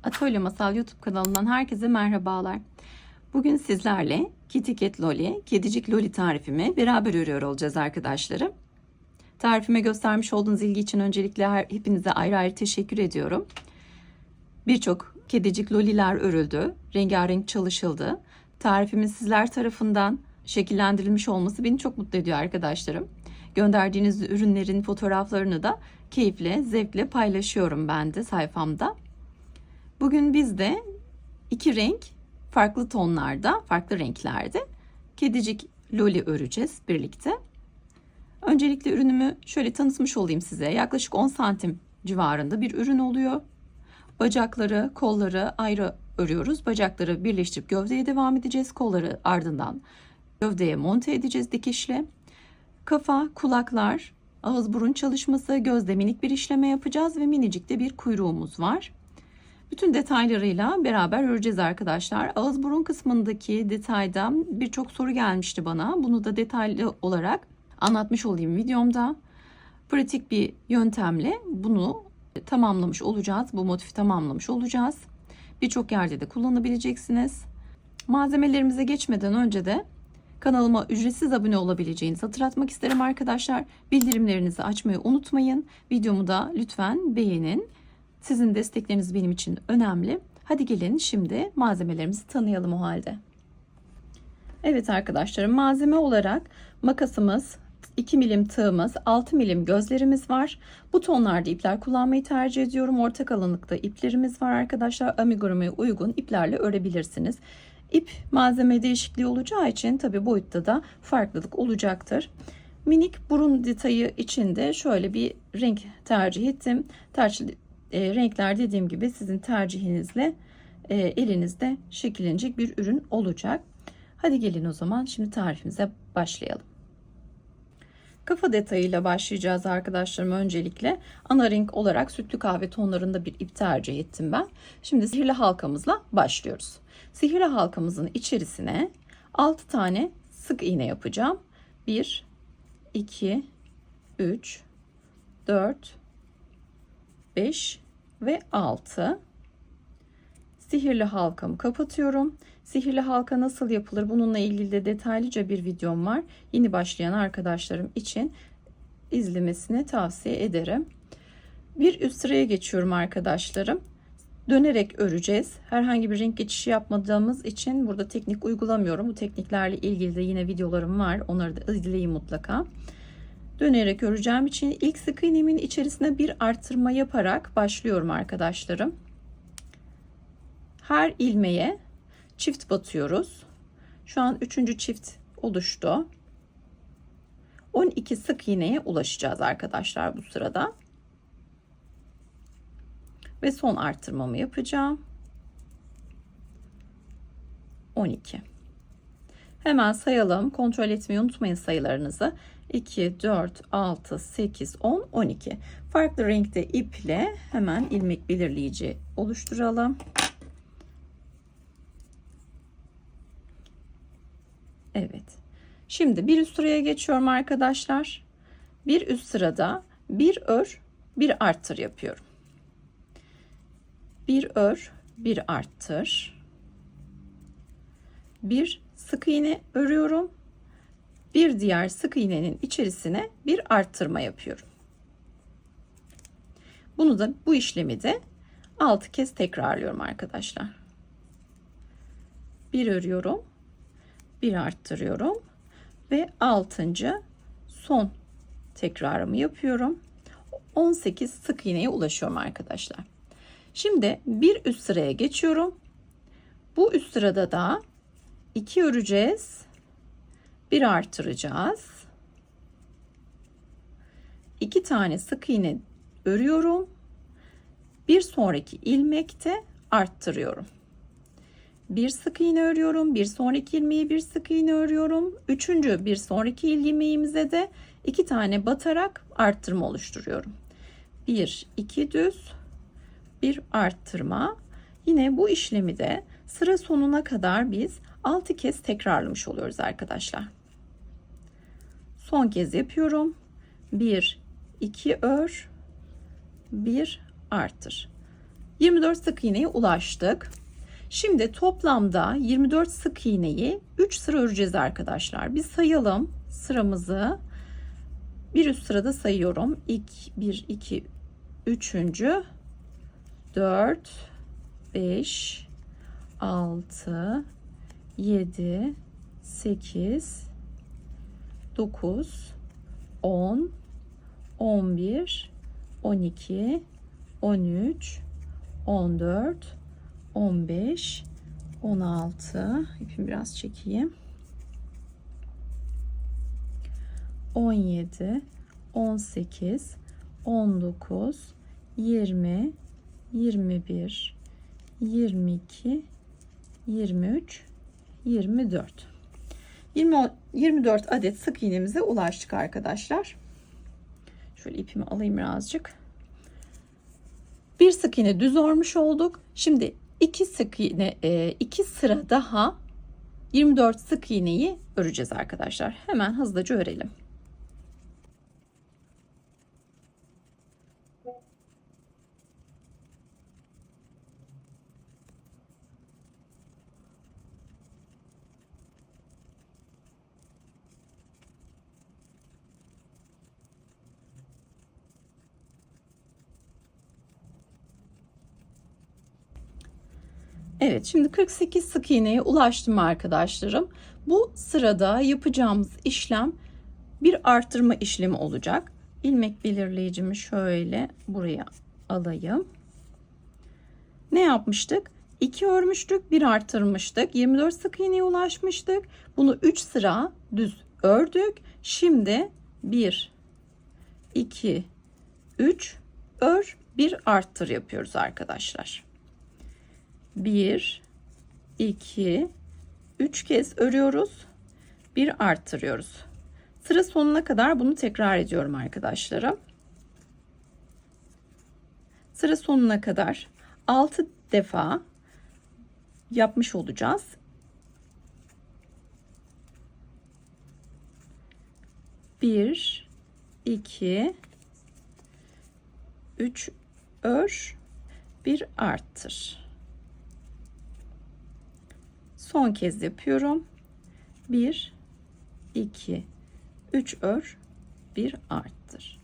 Atölye Masal YouTube kanalından herkese merhabalar. Bugün sizlerle Kitty Cat Loli, kedicik Loli tarifimi beraber örüyor olacağız arkadaşlarım. Tarifime göstermiş olduğunuz ilgi için öncelikle hepinize ayrı ayrı teşekkür ediyorum. Birçok kedicik Loliler örüldü, rengarenk çalışıldı. Tarifimin sizler tarafından şekillendirilmiş olması beni çok mutlu ediyor arkadaşlarım. Gönderdiğiniz ürünlerin fotoğraflarını da keyifle, zevkle paylaşıyorum ben de sayfamda. Bugün biz de iki renk, farklı tonlarda, farklı renklerde kedicik loli öreceğiz birlikte. Öncelikle ürünümü şöyle tanıtmış olayım size. Yaklaşık 10 santim civarında bir ürün oluyor. Bacakları, kolları ayrı örüyoruz. Bacakları birleştirip gövdeye devam edeceğiz. Kolları ardından gövdeye monte edeceğiz dikişle. Kafa, kulaklar, ağız burun çalışması, gözde minik bir işleme yapacağız ve minicik de bir kuyruğumuz var. Bütün detaylarıyla beraber öreceğiz arkadaşlar. Ağız burun kısmındaki detaydan birçok soru gelmişti bana. Bunu da detaylı olarak anlatmış olayım videomda. Pratik bir yöntemle bunu tamamlamış olacağız. Bu motifi tamamlamış olacağız. Birçok yerde de kullanabileceksiniz. Malzemelerimize geçmeden önce de kanalıma ücretsiz abone olabileceğinizi hatırlatmak isterim arkadaşlar. Bildirimlerinizi açmayı unutmayın. Videomu da lütfen beğenin. Sizin destekleriniz benim için önemli. Hadi gelin şimdi malzemelerimizi tanıyalım o halde. Evet arkadaşlarım, malzeme olarak makasımız, 2 milim tığımız, 6 milim gözlerimiz var. Bu tonlarda ipler kullanmayı tercih ediyorum. Orta kalınlıkta iplerimiz var arkadaşlar. Amigurumi uygun iplerle örebilirsiniz. İp malzeme değişikliği olacağı için tabi boyutta da farklılık olacaktır. Minik burun detayı için de şöyle bir renk tercih ettim. Renkler dediğim gibi sizin tercihinizle elinizde şekillenecek bir ürün olacak. Hadi gelin o zaman şimdi tarifimize başlayalım. Kafa detayıyla başlayacağız arkadaşlarım. Öncelikle ana renk olarak sütlü kahve tonlarında bir ip tercih ettim ben. Şimdi sihirli halkamızla başlıyoruz. Sihirli halkamızın içerisine 6 tane sık iğne yapacağım. 1, 2, 3, 4, 5 ve 6. Sihirli halkamı kapatıyorum. Sihirli halka nasıl yapılır? Bununla ilgili de detaylıca bir videom var. Yeni başlayan arkadaşlarım için izlemesini tavsiye ederim. Bir üst sıraya geçiyorum arkadaşlarım. Dönerek öreceğiz. Herhangi bir renk geçişi yapmadığımız için burada teknik uygulamıyorum. Bu tekniklerle ilgili de yine videolarım var. Onları da izleyin mutlaka. Dönerek öreceğim için ilk sık iğnemin içerisine bir artırma yaparak başlıyorum arkadaşlarım. Her ilmeğe çift batıyoruz. Şu an 3. çift oluştu. 12 sık iğneye ulaşacağız arkadaşlar bu sırada. Ve son artırmamı yapacağım. 12. Hemen sayalım. Kontrol etmeyi unutmayın sayılarınızı. 2, 4, 6, 8, 10, 12. Farklı renkte iple hemen ilmek belirleyici oluşturalım. Evet. Şimdi bir üst sıraya geçiyorum arkadaşlar. Bir üst sırada bir ör, bir arttır yapıyorum. Bir ör, bir arttır. Bir sık iğne örüyorum. Bir diğer sık iğnenin içerisine bir arttırma yapıyorum. Bu işlemi de 6 kez tekrarlıyorum arkadaşlar. Bir örüyorum, bir arttırıyorum ve 6. son tekrarımı yapıyorum. 18 sık iğneye ulaşıyorum arkadaşlar. Şimdi bir üst sıraya geçiyorum. Bu üst sırada da 2 öreceğiz. Bir artıracağız. 2 tane sık iğne örüyorum. Bir sonraki ilmekte arttırıyorum. Bir sık iğne örüyorum. Bir sonraki ilmeğe bir sık iğne örüyorum. Üçüncü bir sonraki ilmeğimize de 2 tane batarak arttırma oluşturuyorum. 1, 2 düz, bir arttırma. Yine bu işlemi de sıra sonuna kadar biz 6 kez tekrarlamış oluyoruz arkadaşlar. Son kez yapıyorum. 1, 2 ör, 1 arttır. 24 sık iğneye ulaştık. Şimdi toplamda 24 sık iğneyi 3 sıra öreceğiz arkadaşlar. Bir sayalım sıramızı. Bir üst sırada sayıyorum. 1, 2, 3. 4, 5, 6, 7, 8, 9, 10, 11, 12, 13, 14, 15, 16, ipimi biraz çekeyim. 17, 18, 19, 20, 21, 22, 23, 24. 24 adet sık iğnemize ulaştık arkadaşlar. Şöyle ipimi alayım birazcık. Bir sık iğne düz örmüş olduk. Şimdi 2 sık iğne, 2 sıra daha 24 sık iğneyi öreceğiz arkadaşlar. Hemen hızlıca örelim. Evet, şimdi 48 sık iğneye ulaştım arkadaşlarım. Bu sırada yapacağımız işlem bir artırma işlemi olacak. İlmek belirleyicimi şöyle buraya alayım. Ne yapmıştık? 2 örmüştük, 1 artırmıştık. 24 sık iğneye ulaşmıştık. Bunu 3 sıra düz ördük. Şimdi 1, 2, 3 ör, 1 arttır yapıyoruz arkadaşlar. 1, 2, 3 kez örüyoruz. 1 arttırıyoruz. Sıra sonuna kadar bunu tekrar ediyorum arkadaşlarım. Sıra sonuna kadar 6 defa yapmış olacağız. 1, 2, 3 ör, 1 arttır. Son kez yapıyorum. 1, 2, 3 ör, 1 arttır.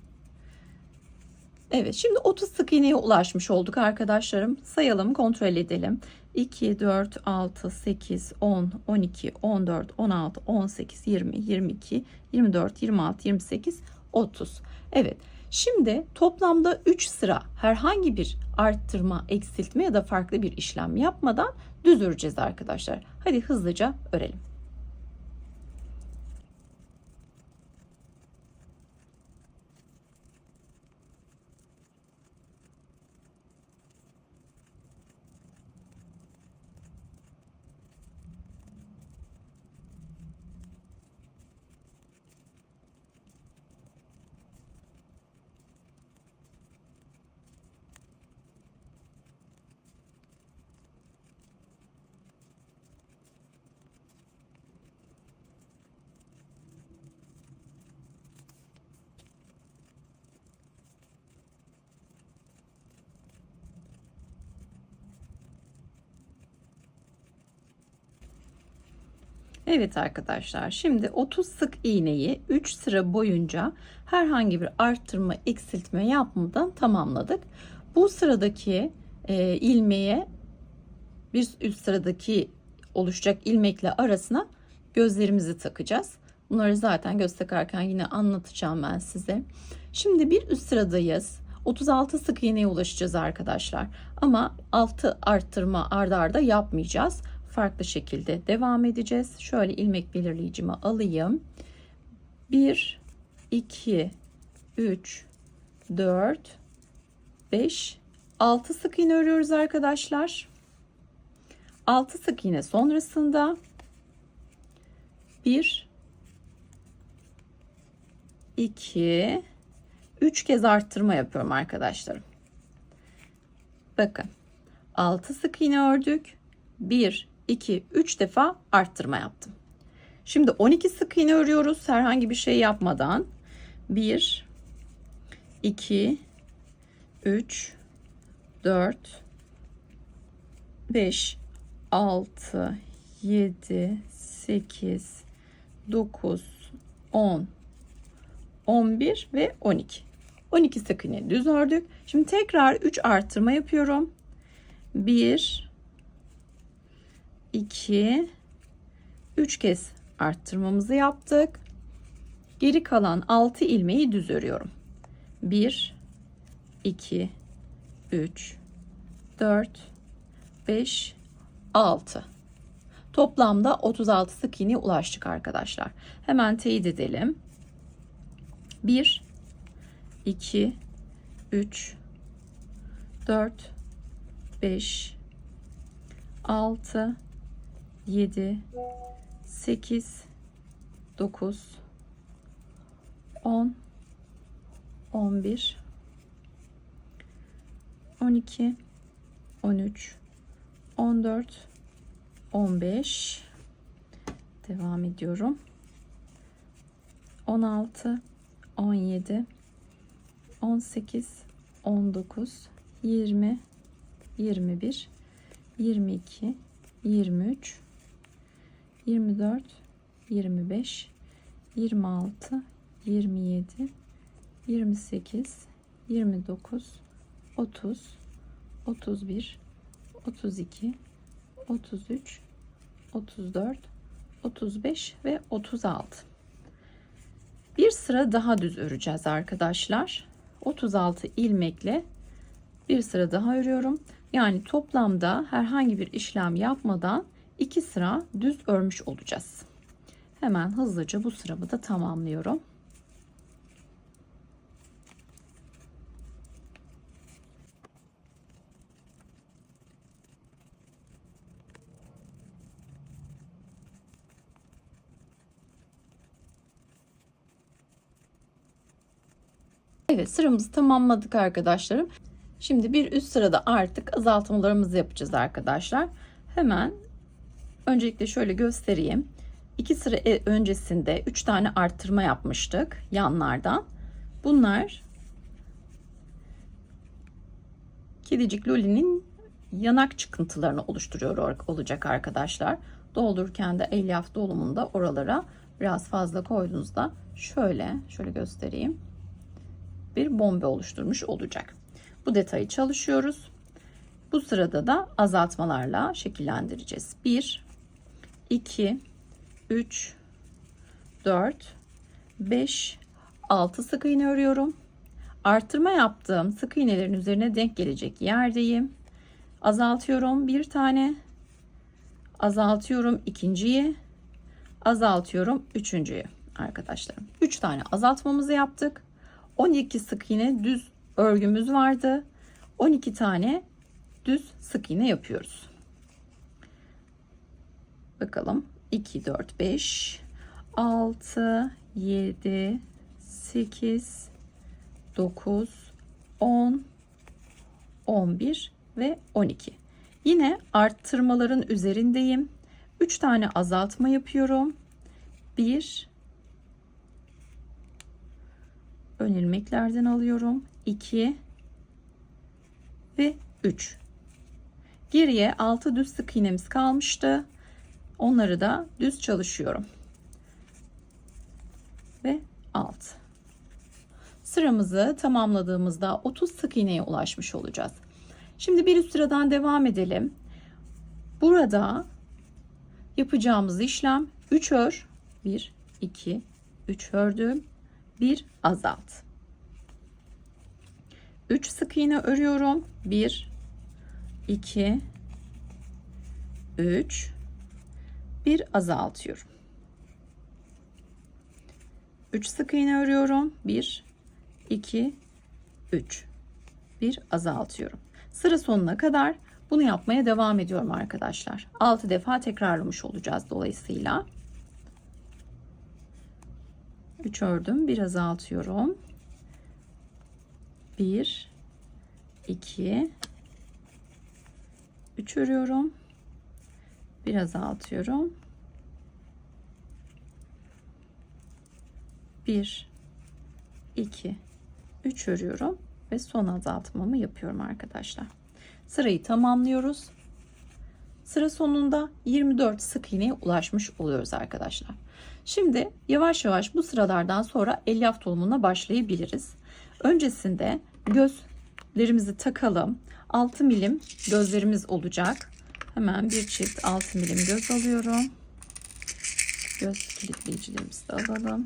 Evet, şimdi 30 sık iğneye ulaşmış olduk arkadaşlarım. Sayalım, kontrol edelim. 2, 4, 6, 8, 10, 12, 14, 16, 18, 20, 22, 24, 26, 28, 30. Evet. Şimdi toplamda 3 sıra herhangi bir arttırma, eksiltme ya da farklı bir işlem yapmadan düz öreceğiz arkadaşlar. Hadi hızlıca örelim. Evet arkadaşlar, şimdi 30 sık iğneyi 3 sıra boyunca herhangi bir arttırma, eksiltme yapmadan tamamladık. Bu sıradaki ilmeğe bir üst sıradaki oluşacak ilmekle arasına gözlerimizi takacağız. Bunları zaten göz takarken yine anlatacağım ben size. Şimdi bir üst sıradayız. 36 sık iğneye ulaşacağız arkadaşlar. Ama 6 arttırma arda arda yapmayacağız. Farklı şekilde devam edeceğiz. Şöyle ilmek belirleyicimi alayım. 1, 2, 3, 4, 5, 6 sık iğne örüyoruz arkadaşlar. 6 sık iğne sonrasında 1, 2, 3 kez arttırma yapıyorum arkadaşlarım. Bakın 6 sık iğne ördük. 1, 2, 3 defa arttırma yaptım. Şimdi 12 sık iğne örüyoruz herhangi bir şey yapmadan. 1, 2, 3, 4, 5, 6, 7, 8, 9, 10, 11 ve 12. 12 sık iğne düz ördük. Şimdi tekrar 3 arttırma yapıyorum. 1, 2, 3 kez arttırmamızı yaptık. Geri kalan 6 ilmeği düz örüyorum. 1, 2, 3, 4, 5, 6. Toplamda 36 sık iğneye ulaştık arkadaşlar. Hemen teyit edelim. 1, 2, 3, 4, 5, 6, 7, 8, 9, 10, 11, 12, 13, 14, 15. Devam ediyorum. 16, 17, 18, 19, 20, 21, 22, 23, 24, 25, 26, 27, 28, 29, 30, 31, 32, 33, 34, 35 ve 36. Bir sıra daha düz öreceğiz arkadaşlar. 36 ilmekle bir sıra daha örüyorum. Yani toplamda herhangi bir işlem yapmadan 2 sıra düz örmüş olacağız. Hemen hızlıca bu sıramı da tamamlıyorum. Evet, sıramızı tamamladık arkadaşlarım. Şimdi bir üst sırada artık azaltmalarımızı yapacağız arkadaşlar. Hemen öncelikle şöyle göstereyim. 2 sıra öncesinde 3 tane arttırma yapmıştık yanlardan. Bunlar kedicik lolinin yanak çıkıntılarını oluşturuyor olacak arkadaşlar. Doldururken de elyaf dolumunda oralara biraz fazla koyduğunuzda şöyle göstereyim. Bir bombe oluşturmuş olacak. Bu detayı çalışıyoruz. Bu sırada da azaltmalarla şekillendireceğiz. 1, 2, 3, 4, 5, 6 sık iğne örüyorum. Artırma yaptığım sık iğnelerin üzerine denk gelecek yerdeyim. Azaltıyorum bir tane. Azaltıyorum ikinciyi. Azaltıyorum üçüncüyü arkadaşlarım. 3 tane azaltmamızı yaptık. 12 sık iğne düz örgümüz vardı. 12 tane düz sık iğne yapıyoruz. Bakalım. 2, 4, 5, 6, 7, 8, 9, 10, 11 ve 12. Yine arttırmaların üzerindeyim. 3 tane azaltma yapıyorum. 1, ön ilmeklerden alıyorum. 2 ve 3. Geriye 6 düz sık iğnemiz kalmıştı. Onları da düz çalışıyorum. Ve 6. Sıramızı tamamladığımızda 30 sık iğneye ulaşmış olacağız. Şimdi bir üst sıradan devam edelim. Burada yapacağımız işlem 3 ör. 1, 2, 3 ördüm. 1 azalt. 3 sık iğne örüyorum. 1, 2, 3, 1 azaltıyorum. 3 sık iğne örüyorum. 1, 2, 3, 1 azaltıyorum. Sıra sonuna kadar bunu yapmaya devam ediyorum arkadaşlar. 6 defa tekrarlamış olacağız dolayısıyla. 3 ördüm, 1 azaltıyorum. 1, 2, 3 örüyorum. 1 azaltıyorum. 1, 2, 3 örüyorum ve son azaltmamı yapıyorum arkadaşlar. Sırayı tamamlıyoruz. Sıra sonunda 24 sık iğneye ulaşmış oluyoruz arkadaşlar. Şimdi yavaş yavaş bu sıralardan sonra elyaf dolumuna başlayabiliriz. Öncesinde gözlerimizi takalım. 6 milim gözlerimiz olacak. Hemen bir çift 6 milim göz alıyorum. Göz kilitleyicilerimizi de alalım.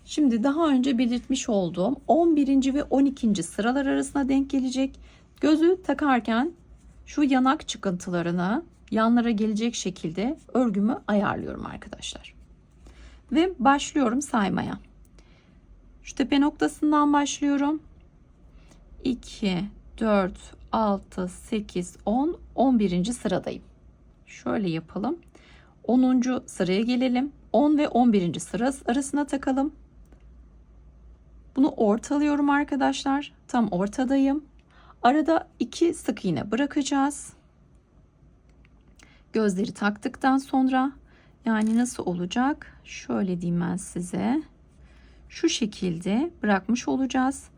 Şimdi daha önce belirtmiş olduğum 11. ve 12. sıralar arasına denk gelecek. Gözü takarken şu yanak çıkıntılarını yanlara gelecek şekilde örgümü ayarlıyorum arkadaşlar. Ve başlıyorum saymaya. Şu tepe noktasından başlıyorum. 2, 4, 6, 8, 10, 11. sıradayım. Şöyle yapalım. 10. sıraya gelelim. 10 ve 11. sıra arasına takalım. Bunu ortalıyorum arkadaşlar. Tam ortadayım. Arada 2 sık iğne bırakacağız. Gözleri taktıktan sonra yani nasıl olacak? Şöyle diyeyim ben size. Şu şekilde bırakmış olacağız.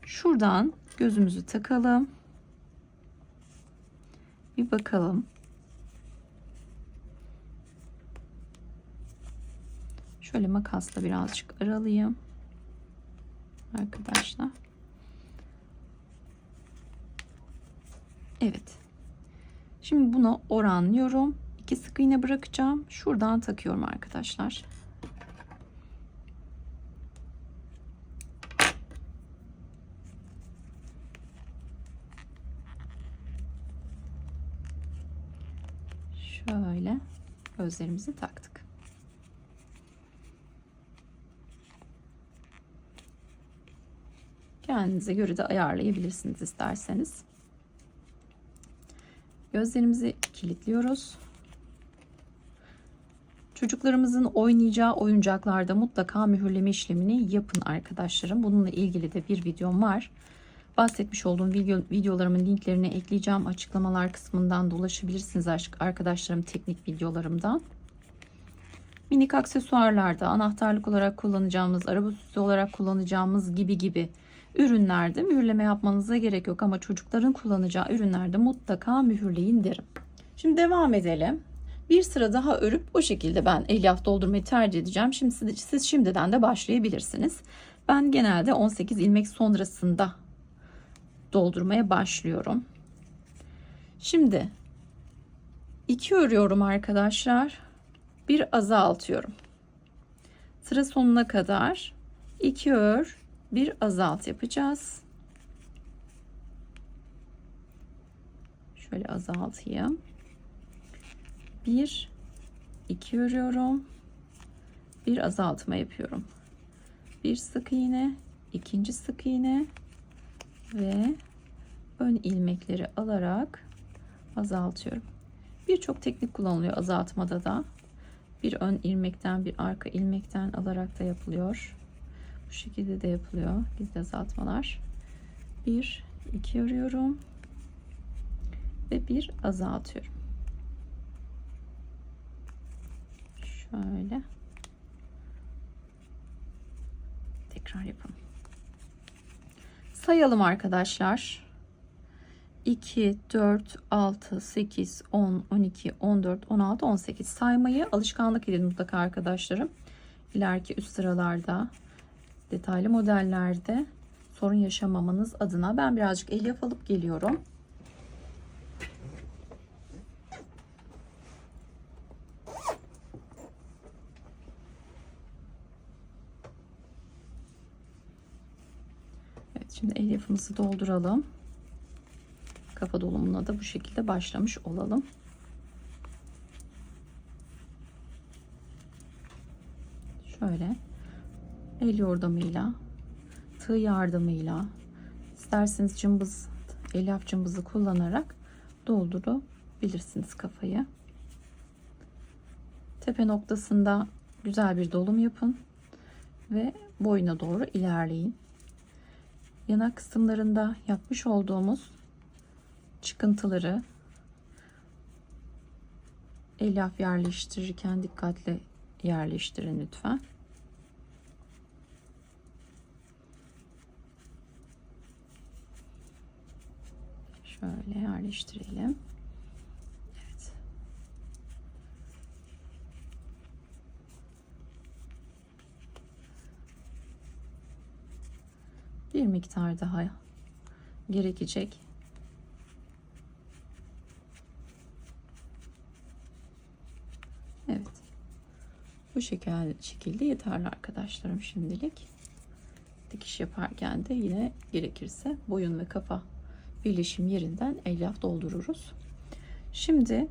Şuradan gözümüzü takalım. Bir bakalım. Şöyle makasla birazcık aralayayım. Arkadaşlar. Evet. Şimdi bunu oranlıyorum. 2 sık iğne bırakacağım. Şuradan takıyorum arkadaşlar. Şöyle gözlerimizi taktık. Kendinize göre de ayarlayabilirsiniz isterseniz. Gözlerimizi kilitliyoruz. Çocuklarımızın oynayacağı oyuncaklarda mutlaka mühürleme işlemini yapın arkadaşlarım. Bununla ilgili de bir videom var. Bahsetmiş olduğum videolarımın linklerini ekleyeceğim. Açıklamalar kısmından da ulaşabilirsiniz arkadaşlarım, teknik videolarımdan. Minik aksesuarlarda anahtarlık olarak kullanacağımız, araba süsü olarak kullanacağımız gibi ürünlerde mühürleme yapmanıza gerek yok. Ama çocukların kullanacağı ürünlerde mutlaka mühürleyin derim. Şimdi devam edelim. Bir sıra daha örüp o şekilde ben elyaf doldurmayı tercih edeceğim. Şimdi siz şimdiden de başlayabilirsiniz. Ben genelde 18 ilmek sonrasında doldurmaya başlıyorum. Şimdi 2 örüyorum arkadaşlar. Bir azaltıyorum. Sıra sonuna kadar 2 ör, bir azalt yapacağız. Şöyle azaltayım. 1, 2 örüyorum. Bir azaltma yapıyorum. Bir sık iğne, ikinci sık iğne ve ön ilmekleri alarak azaltıyorum. Birçok teknik kullanılıyor azaltmada da. Bir ön ilmekten, bir arka ilmekten alarak da yapılıyor. Bu şekilde de yapılıyor gizli azaltmalar. 1, 2 örüyorum ve bir azaltıyorum. Şöyle tekrar yapalım. Sayalım arkadaşlar. 2, 4, 6, 8, 10, 12, 14, 16, 18 saymayı alışkanlık edin mutlaka arkadaşlarım. İleriki üst sıralarda, detaylı modellerde sorun yaşamamanız adına ben birazcık elyaf alıp geliyorum. Evet, şimdi elyafımızı dolduralım. Kafa dolumuna da bu şekilde başlamış olalım. Şöyle el yordamıyla, tığ yardımıyla, isterseniz cımbız, elyaf cımbızı kullanarak doldurabilirsiniz kafayı. Tepe noktasında güzel bir dolum yapın ve boyuna doğru ilerleyin. Yanak kısımlarında yapmış olduğumuz çıkıntıları elyaf yerleştirirken dikkatli yerleştirin lütfen. Şöyle yerleştirelim. Bir miktar daha gerekecek. Evet. Bu şekilde yeterli arkadaşlarım şimdilik. Dikiş yaparken de yine gerekirse boyun ve kafa birleşim yerinden elyaf doldururuz. Şimdi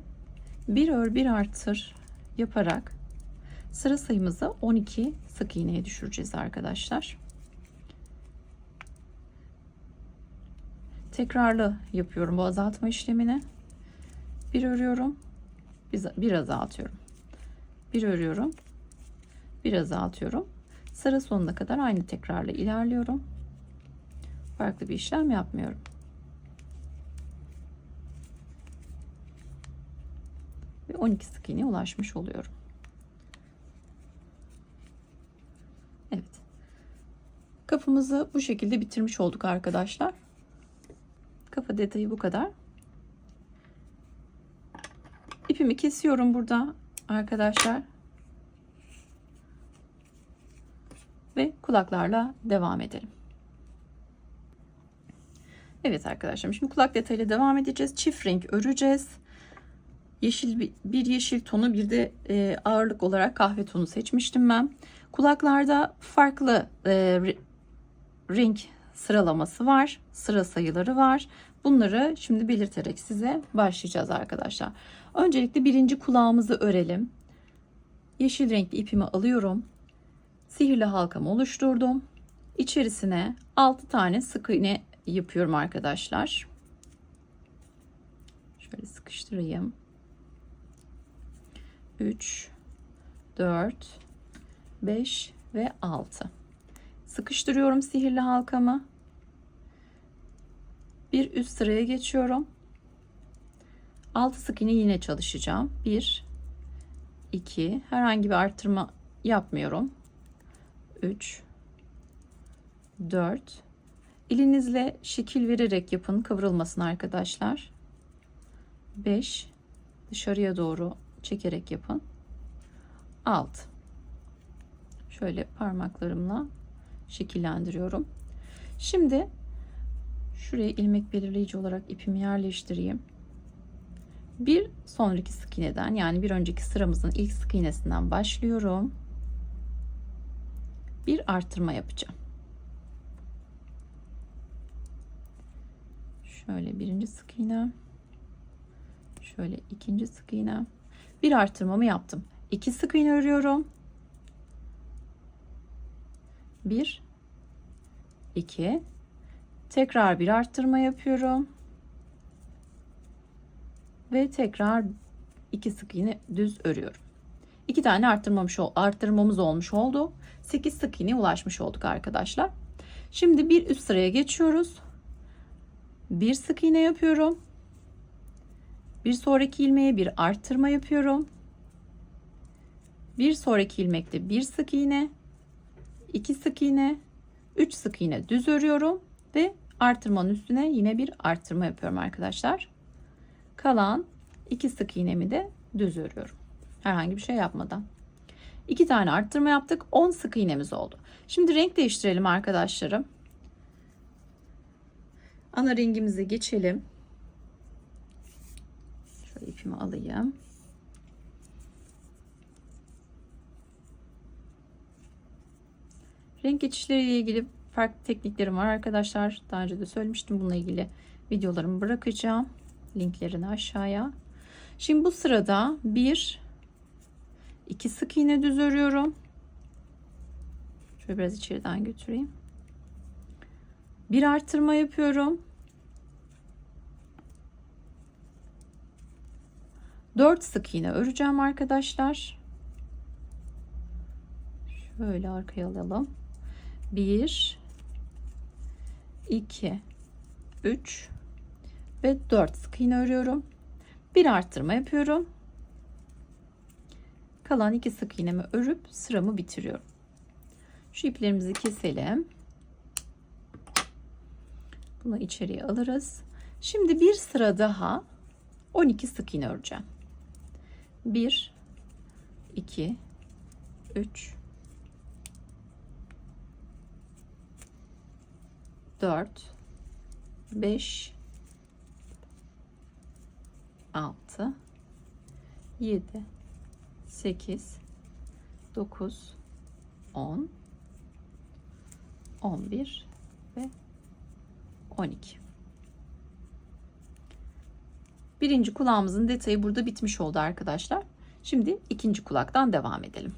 bir ör bir artır yaparak sıra sayımızı 12 sık iğneye düşüreceğiz arkadaşlar. Tekrarlı yapıyorum bu azaltma işlemini. Bir örüyorum, bir azaltıyorum. Bir örüyorum, bir azaltıyorum. Sıra sonuna kadar aynı tekrarla ilerliyorum. Farklı bir işlem yapmıyorum. Ve 12 sık iğneye ulaşmış oluyorum. Evet. Kafamızı bu şekilde bitirmiş olduk arkadaşlar. Kafa detayı bu kadar. İpimi kesiyorum burada arkadaşlar. Ve kulaklarla devam edelim. Evet arkadaşlar, şimdi kulak detayıyla devam edeceğiz. Çift renk öreceğiz. Yeşil bir yeşil tonu, bir de ağırlık olarak kahve tonu seçmiştim ben. Kulaklarda farklı renk sıralaması var. Sıra sayıları var. Bunları şimdi belirterek size başlayacağız arkadaşlar. Öncelikle birinci kulağımızı örelim. Yeşil renkli ipimi alıyorum. Sihirli halkamı oluşturdum. İçerisine 6 tane sık iğne yapıyorum arkadaşlar. Şöyle sıkıştırayım. 3, 4, 5 ve 6. Sıkıştırıyorum sihirli halkamı. Bir üst sıraya geçiyorum. 6 sık iğne yine çalışacağım. 1, 2, herhangi bir arttırma yapmıyorum. 3, 4. Elinizle şekil vererek yapın, kıvrılmasın arkadaşlar. 5, dışarıya doğru çekerek yapın. 6. Şöyle parmaklarımla şekillendiriyorum. Şimdi şuraya ilmek belirleyici olarak ipimi yerleştireyim. Bir sonraki sık iğneden, yani bir önceki sıramızın ilk sık iğnesinden başlıyorum. Bir artırma yapacağım. Şöyle birinci sık iğne, şöyle ikinci sık iğne, bir artırmamı yaptım. 2 sık iğne örüyorum. 1, 2, tekrar bir arttırma yapıyorum ve tekrar 2 sık iğne düz örüyorum. 2 tane arttırmamız olmuş oldu. 8 sık iğneye ulaşmış olduk arkadaşlar. Şimdi bir üst sıraya geçiyoruz. Bir sık iğne yapıyorum. Bir sonraki ilmeğe bir arttırma yapıyorum. Bir sonraki ilmekte bir sık iğne, 2 sık iğne, 3 sık iğne düz örüyorum ve artırmanın üstüne yine bir arttırma yapıyorum arkadaşlar. Kalan 2 sık iğnemi de düz örüyorum. Herhangi bir şey yapmadan. 2 tane arttırma yaptık. 10 sık iğnemiz oldu. Şimdi renk değiştirelim arkadaşlarım. Ana rengimize geçelim. Şöyle ipimi alayım. Renk geçişleriyle ilgili farklı tekniklerim var arkadaşlar. Daha önce de söylemiştim. Bununla ilgili videolarımı bırakacağım. Linklerini aşağıya. Şimdi bu sırada 1, 2 sık iğne düz örüyorum. Şöyle biraz içeriden götüreyim. Bir artırma yapıyorum. 4 sık iğne öreceğim arkadaşlar. Şöyle arkaya alalım. 1, 2, 3 ve 4 sık iğne örüyorum. Bir artırma yapıyorum. Kalan 2 sık iğnemi örüp sıramı bitiriyorum. Şu iplerimizi keselim. Bunu içeriye alırız. Şimdi bir sıra daha 12 sık iğne öreceğim. 1, 2, 3, 4, 5, 6, 7, 8, 9, 10, 11 ve 12. Birinci kulağımızın detayı burada bitmiş oldu arkadaşlar. Şimdi ikinci kulaktan devam edelim.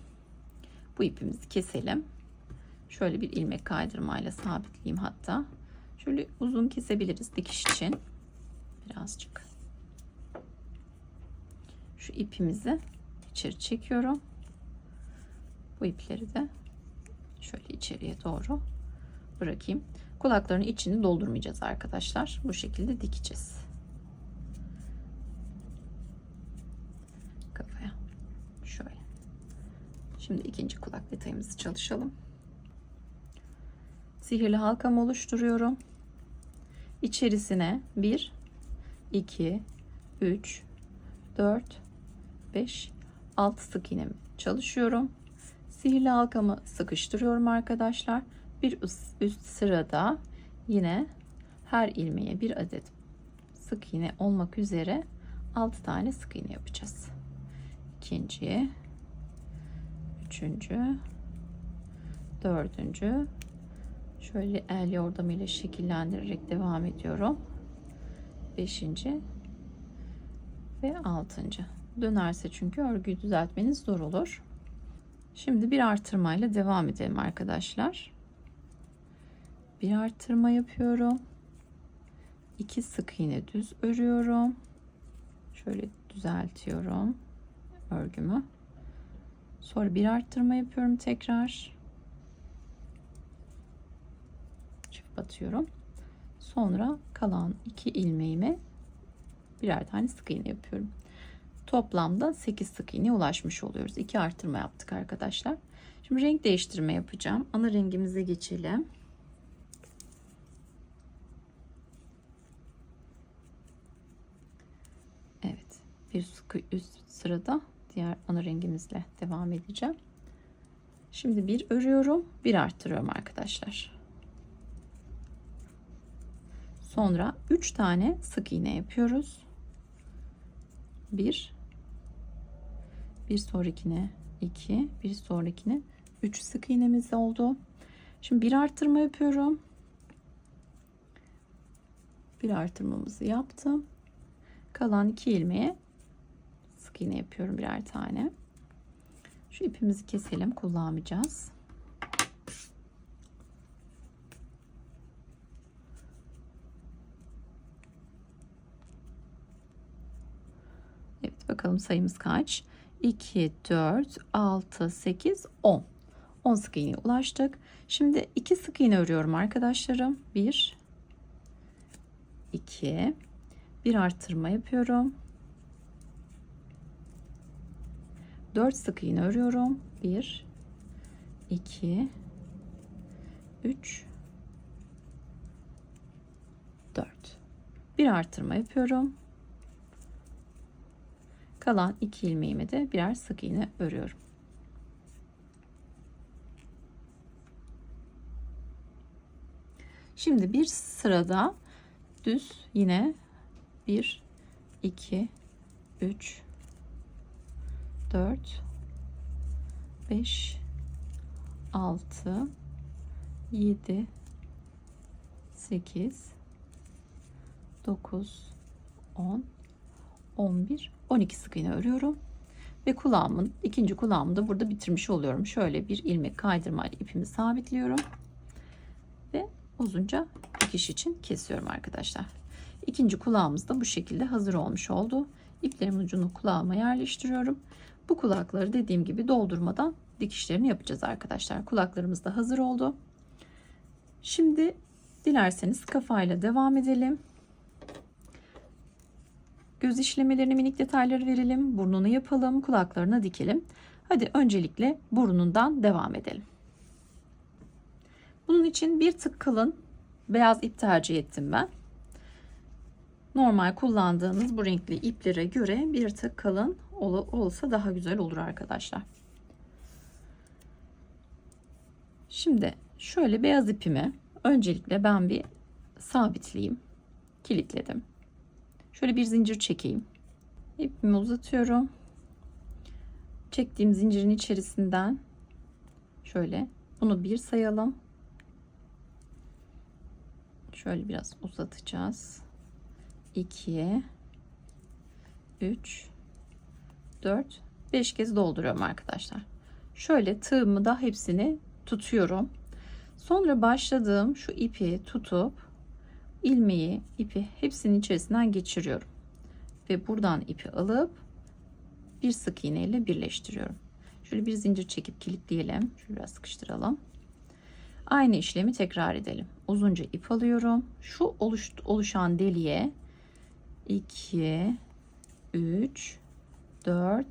Bu ipimizi keselim. Şöyle bir ilmek kaydırmayla sabitleyeyim hatta. Şöyle uzun kesebiliriz dikiş için. Birazcık. Şu ipimizi içeri çekiyorum. Bu ipleri de şöyle içeriye doğru bırakayım. Kulakların içini doldurmayacağız arkadaşlar. Bu şekilde dikeceğiz. Kafaya. Şöyle. Şimdi ikinci kulak detayımızı çalışalım. Sihirli halkamı oluşturuyorum. İçerisine 1, 2, 3, 4, 5, 6 sık iğnemi çalışıyorum. Sihirli halkamı sıkıştırıyorum arkadaşlar. Bir üst sırada yine her ilmeğe bir adet sık iğne olmak üzere 6 tane sık iğne yapacağız. İkinci, üçüncü, dördüncü, şöyle el yordamıyla şekillendirerek devam ediyorum. 5. ve 6. Dönerse çünkü örgüyü düzeltmeniz zor olur. Şimdi bir artırmayla devam edelim arkadaşlar. Bir artırma yapıyorum. 2 sık iğne düz örüyorum. Şöyle düzeltiyorum örgümü. Sonra bir artırma yapıyorum tekrar. Çift batıyorum. Sonra kalan 2 ilmeğime birer tane sık iğne yapıyorum. Toplamda 8 sık iğneye ulaşmış oluyoruz. 2 artırma yaptık arkadaşlar. Şimdi renk değiştirme yapacağım. Ana rengimize geçelim. Evet. Bir üst sırada diğer ana rengimizle devam edeceğim. Şimdi bir örüyorum, bir arttırıyorum arkadaşlar. Sonra 3 tane sık iğne yapıyoruz. Bir sonrakine 2, bir sonrakine 3 sık iğnemiz oldu. Şimdi bir artırma yapıyorum. Bir artırmamızı yaptım. Kalan 2 ilmeğe sık iğne yapıyorum birer tane. Şu ipimizi keselim, kullanmayacağız. Evet, bakalım sayımız kaç? 2, 4, 6, 8, 10. 10 sık iğneye ulaştık. Şimdi 2 sık iğne örüyorum arkadaşlarım. 1, 2, bir artırma yapıyorum. 4 sık iğne örüyorum. 1, 2, 3, 4. Bir artırma yapıyorum. Kalan 2 ilmeğimi de birer sık iğne örüyorum. Şimdi bir sırada düz yine 1, 2, 3, 4, 5, 6, 7, 8, 9, 10, 11, 12 sık iğne örüyorum ve kulağımın ikinci kulağımı da burada bitirmiş oluyorum. Şöyle bir ilmek kaydırmayla ipimi sabitliyorum ve uzunca dikiş için kesiyorum arkadaşlar. İkinci kulağımız da bu şekilde hazır olmuş oldu. İplerimin ucunu kulağıma yerleştiriyorum. Bu kulakları dediğim gibi doldurmadan dikişlerini yapacağız arkadaşlar. Kulaklarımız da hazır oldu. Şimdi dilerseniz kafayla devam edelim. Göz işlemelerini, minik detayları verelim. Burnunu yapalım, kulaklarına dikelim. Hadi öncelikle burnundan devam edelim. Bunun için bir tık kalın beyaz ip tercih ettim ben. Normal kullandığınız bu renkli iplere göre bir tık kalın olsa daha güzel olur arkadaşlar. Şimdi şöyle beyaz ipimi Öncelikle ben bir sabitleyeyim. Kilitledim. Şöyle bir zincir çekeyim. İpimi uzatıyorum. Çektiğim zincirin içerisinden şöyle bunu bir sayalım. Şöyle biraz uzatacağız. 2 3 4 5 kez dolduruyorum arkadaşlar. Şöyle tığımı da hepsini tutuyorum. Sonra başladığım şu ipi tutup ilmeği, ipi hepsinin içerisinden geçiriyorum. Ve buradan ipi alıp bir sık iğne ile birleştiriyorum. Şöyle bir zincir çekip kilitleyelim. Şöyle biraz sıkıştıralım. Aynı işlemi tekrar edelim. Uzunca ip alıyorum. Şu oluşan deliğe 2 3 4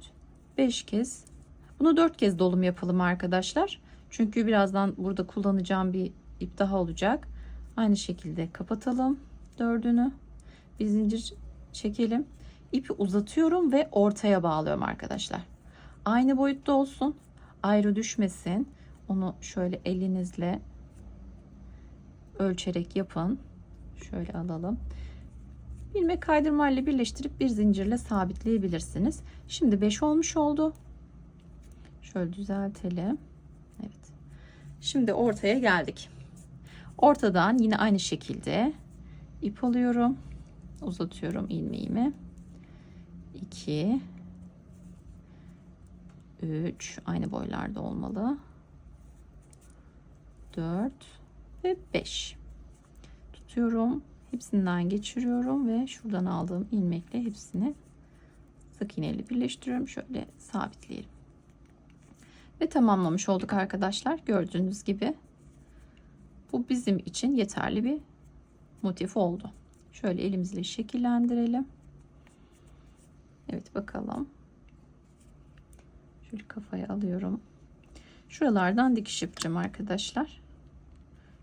5 kez, bunu 4 kez dolum yapalım arkadaşlar. Çünkü birazdan burada kullanacağım bir ip daha olacak. Aynı şekilde kapatalım dördünü. Bir zincir çekelim. İpi uzatıyorum ve ortaya bağlıyorum arkadaşlar. Aynı boyutta olsun. Ayrı düşmesin. Onu şöyle elinizle ölçerek yapın. Şöyle alalım. İlmek kaydırma ile birleştirip bir zincirle sabitleyebilirsiniz. Şimdi 5 olmuş oldu. Şöyle düzeltelim. Evet. Şimdi ortaya geldik. Ortadan yine aynı şekilde ip alıyorum. Uzatıyorum ilmeğimi. 2 3 aynı boylarda olmalı. 4 ve 5 tutuyorum. Hepsinden geçiriyorum ve şuradan aldığım ilmekle hepsini sık iğne ile birleştiriyorum. Şöyle sabitleyelim. Ve tamamlamış olduk arkadaşlar. Gördüğünüz gibi bu bizim için yeterli bir motif oldu. Şöyle elimizle şekillendirelim. Evet, bakalım. Şöyle kafaya alıyorum. Şuralardan dikiş yapacağım arkadaşlar.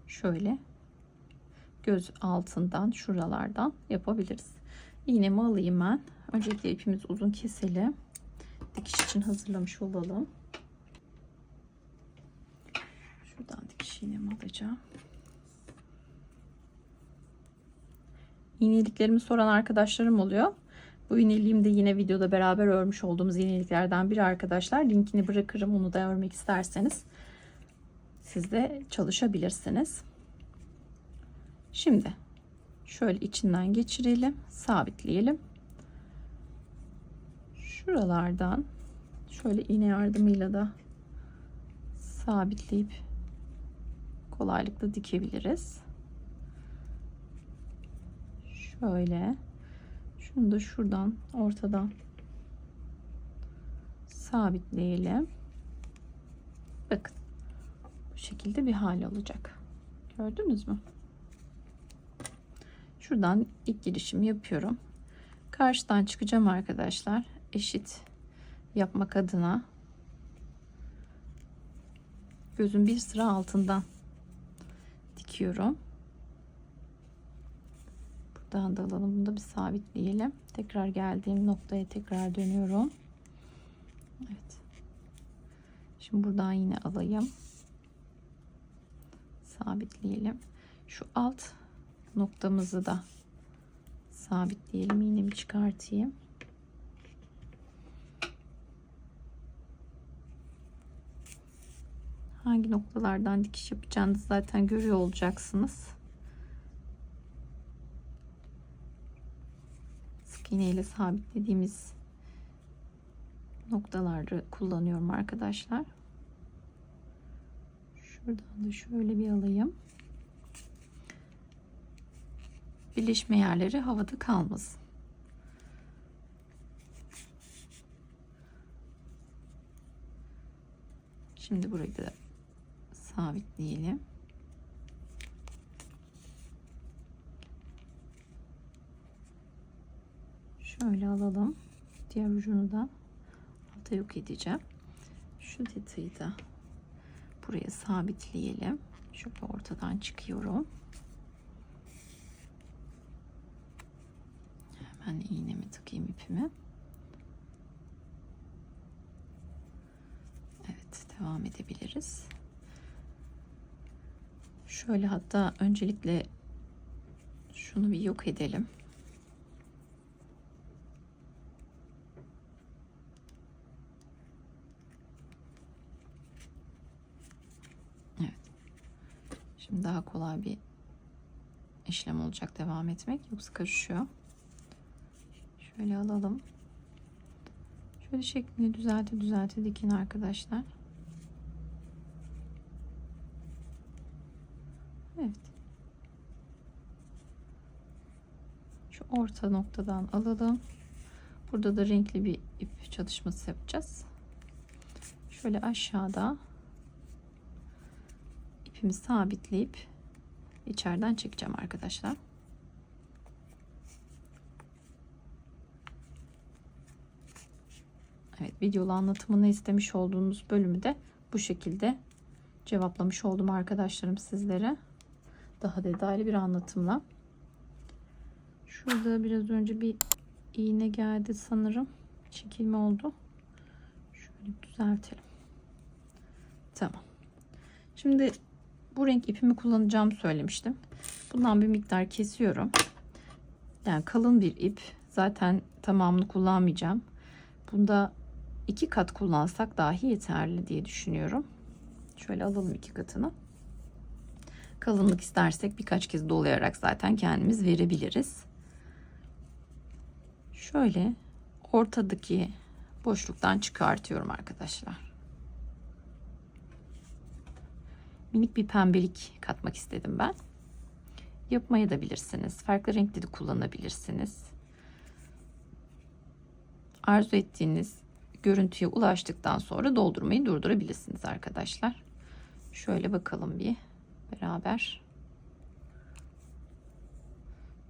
Şöyle göz altından şuralardan yapabiliriz. İğnemi alayım ben. Öncelikle ipimiz uzun keselim. Dikiş için hazırlamış olalım. Şuradan dikiş iğnemi alacağım. İğneliklerimi soran arkadaşlarım oluyor. Bu iğneliğimi de yine videoda beraber örmüş olduğumuz iğneliklerden biri arkadaşlar. Linkini bırakırım. Onu da örmek isterseniz siz de çalışabilirsiniz. Şimdi şöyle içinden geçirelim, sabitleyelim. Şuralardan şöyle iğne yardımıyla da sabitleyip kolaylıkla dikebiliriz. Şöyle şunu da şuradan ortadan sabitleyelim. Bakın bu şekilde bir hal olacak. Gördünüz mü? Şuradan ilk girişimi yapıyorum. Karşıdan çıkacağım arkadaşlar. Eşit yapmak adına gözün bir sıra altından dikiyorum. Buradan da alalım. Bunu da bir sabitleyelim. Tekrar geldiğim noktaya tekrar dönüyorum. Evet. Şimdi buradan yine alayım. Sabitleyelim. Şu alt noktamızı da sabitleyelim. İğnemi çıkartayım. Hangi noktalardan dikiş yapacağınızı zaten görüyor olacaksınız. Sık iğne ile sabitlediğimiz noktaları kullanıyorum arkadaşlar. Şuradan da şöyle bir alayım. Birleşme yerleri havada kalmasın. Şimdi burayı da sabitleyelim. Şöyle alalım. Diğer ucunu da alta yok edeceğim. Şu detayı da buraya sabitleyelim. Şöyle ortadan çıkıyorum. Hemen iğnemi takayım, ipimi. Evet, devam edebiliriz. Şöyle, hatta öncelikle şunu bir yok edelim. Evet. Şimdi daha kolay bir işlem olacak devam etmek. Yoksa karışıyor. Şöyle alalım. Şöyle şeklini düzelte dikin arkadaşlar. Evet. Şu orta noktadan alalım. Burada da renkli bir ip çalışması yapacağız. Şöyle aşağıda ipimi sabitleyip içeriden çekeceğim arkadaşlar. Evet, videolu anlatımını istemiş olduğunuz bölümü de bu şekilde cevaplamış oldum arkadaşlarım sizlere. Daha detaylı bir anlatımla. Şurada biraz önce bir iğne geldi sanırım. Çekilme oldu. Şöyle düzeltelim. Tamam. Şimdi bu renk ipimi kullanacağımı söylemiştim. Bundan bir miktar kesiyorum. Yani kalın bir ip. Zaten tamamını kullanmayacağım. Bunda 2 kat kullansak dahi yeterli diye düşünüyorum. Şöyle alalım 2 katını. Kalınlık istersek birkaç kez dolayarak zaten kendimiz verebiliriz. Şöyle ortadaki boşluktan çıkartıyorum arkadaşlar. Minik bir pembelik katmak istedim ben. Yapmaya da bilirsiniz. Farklı renkleri kullanabilirsiniz. Arzu ettiğiniz görüntüye ulaştıktan sonra doldurmayı durdurabilirsiniz arkadaşlar. Şöyle bakalım bir beraber.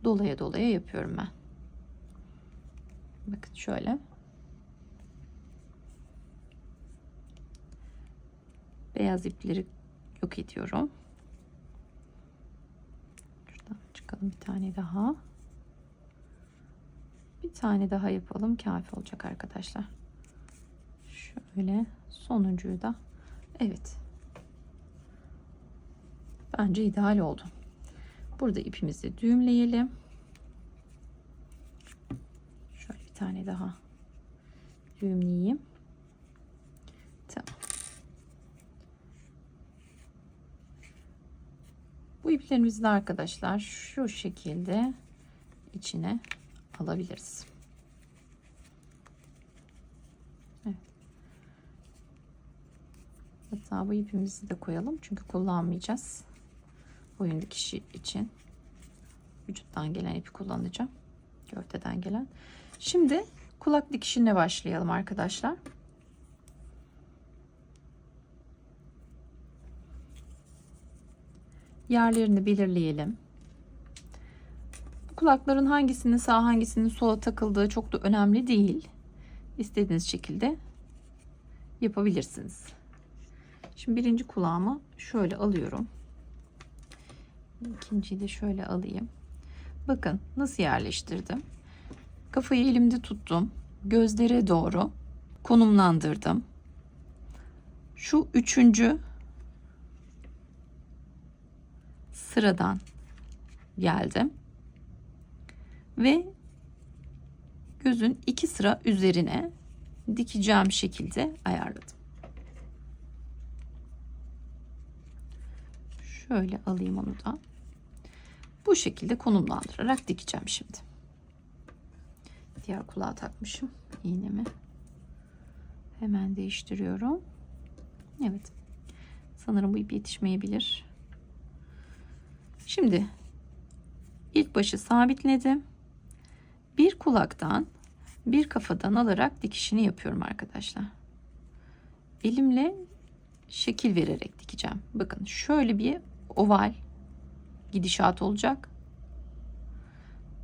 Dolaya dolaya yapıyorum ben. Bakın şöyle. Beyaz ipleri yok ediyorum. Şuradan çıkalım bir tane daha. Bir tane daha yapalım. Kafi olacak arkadaşlar. Şöyle sonuncuyu da. Evet. Bence ideal oldu. Burada ipimizi düğümleyelim. Şöyle bir tane daha düğümleyeyim. Tamam. Bu iplerimizi de arkadaşlar şu şekilde içine alabiliriz. Evet. Hatta bu ipimizi de koyalım çünkü kullanmayacağız. Boyun dikişi için vücuttan gelen ipi kullanacağım. Gövdeden gelen. Şimdi kulak dikişine başlayalım arkadaşlar. Yerlerini belirleyelim. Kulakların hangisinin sağ hangisinin sola takıldığı çok da önemli değil. İstediğiniz şekilde yapabilirsiniz. Şimdi birinci kulağımı şöyle alıyorum. İkinciyi de şöyle alayım. Bakın nasıl yerleştirdim. Kafayı elimde tuttum. Gözlere doğru konumlandırdım. Şu üçüncü sıradan geldim. Ve gözün 2 sıra üzerine dikeceğim şekilde ayarladım. Şöyle alayım onu da. Bu şekilde konumlandırarak dikeceğim şimdi. Diğer kulağa takmışım iğnemi. Hemen değiştiriyorum. Evet. Sanırım bu ip yetişmeyebilir. Şimdi ilk başı sabitledim. Bir kulaktan bir kafadan alarak dikişini yapıyorum arkadaşlar. Elimle şekil vererek dikeceğim. Bakın şöyle bir oval gidişat olacak.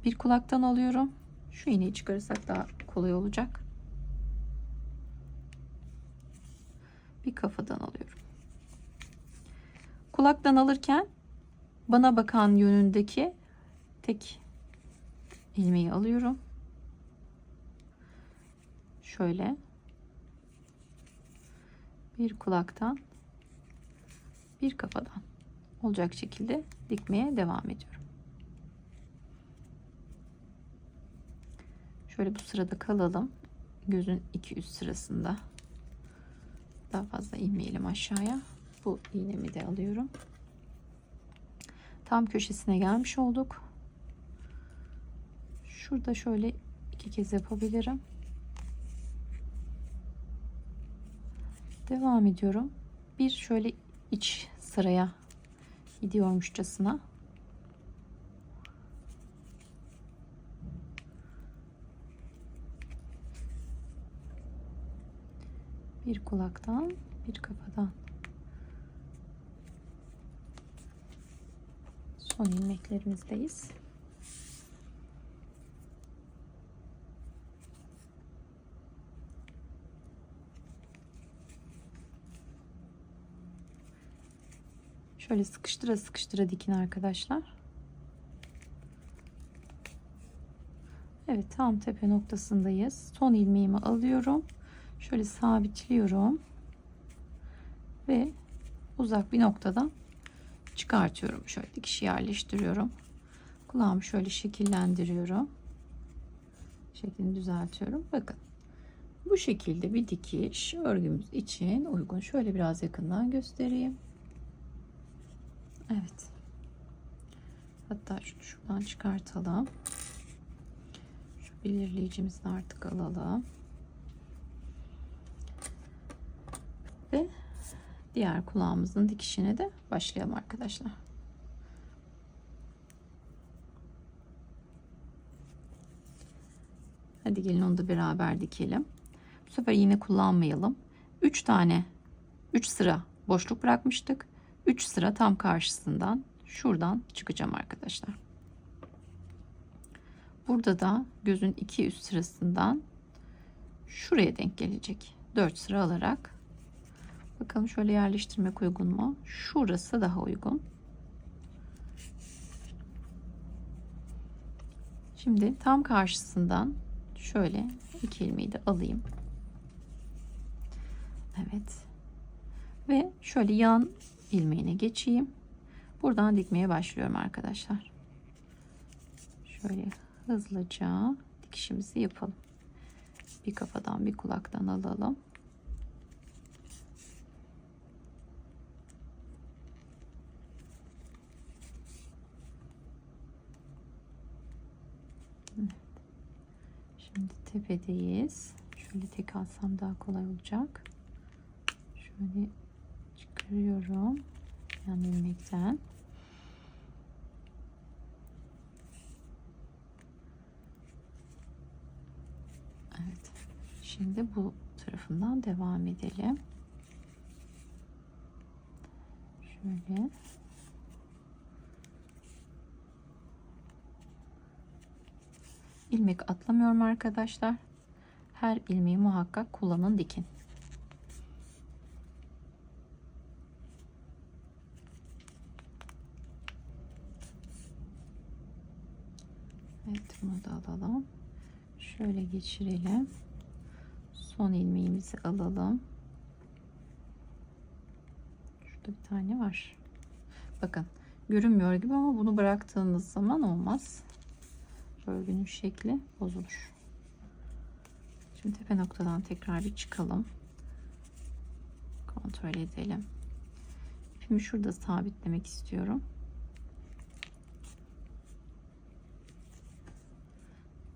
Bir kulaktan alıyorum. Şu iğneyi çıkarırsak daha kolay olacak. Bir kafadan alıyorum. Kulaktan alırken bana bakan yönündeki tek ilmeği alıyorum. Şöyle bir kulaktan bir kafadan olacak şekilde dikmeye devam ediyorum. Şöyle bu sırada kalalım. Gözün 2 üst sırasında. Daha fazla inmeyelim aşağıya. Bu iğnemi de alıyorum. Tam köşesine gelmiş olduk. Şurada şöyle 2 kez yapabilirim. Devam ediyorum. Bir şöyle iç sıraya gidiyormuşçasına. Bir kulaktan, bir kafadan. Son ilmeklerimizdeyiz. Şöyle sıkıştıra sıkıştıra dikin arkadaşlar. Evet, tam tepe noktasındayız. Son ilmeğimi alıyorum. Şöyle sabitliyorum. Ve uzak bir noktadan çıkartıyorum. Şöyle dikişi yerleştiriyorum. Kulağımı şöyle şekillendiriyorum. Şeklini düzeltiyorum. Bakın. Bu şekilde bir dikiş örgümüz için uygun. Şöyle biraz yakından göstereyim. Evet. Hatta şuradan çıkartalım. Şu belirleyicimizi artık alalım. Ve diğer kulağımızın dikişine de başlayalım arkadaşlar. Hadi gelin onu da beraber dikelim. Bu sefer iğne kullanmayalım. 3 sıra boşluk bırakmıştık. 3 sıra tam karşısından şuradan çıkacağım arkadaşlar. Burada da gözün 2 üst sırasından şuraya denk gelecek. 4 sıra alarak. Bakalım şöyle yerleştirmek uygun mu? Şurası daha uygun. Şimdi tam karşısından şöyle 2 ilmeği de alayım. Evet. Ve şöyle yan ilmeğine geçeyim. Buradan dikmeye başlıyorum arkadaşlar. Şöyle hızlıca dikişimizi yapalım. Bir kafadan bir kulaktan alalım. Evet. Şimdi tepedeyiz. Şöyle tek alsam daha kolay olacak. Şöyle çıkarıyorum yan ilmekten. Evet. Şimdi bu tarafından devam edelim. Şöyle. İlmek atlamıyorum arkadaşlar. Her ilmeği muhakkak kullanın, dikin. Evet, bunu da alalım. Şöyle geçirelim. Son ilmeğimizi alalım. Şurada bir tane var. Bakın görünmüyor gibi ama bunu bıraktığınız zaman olmaz. Örgünün şekli bozulur. Şimdi tepe noktadan tekrar bir çıkalım. Kontrol edelim. İpimi şurada sabitlemek istiyorum.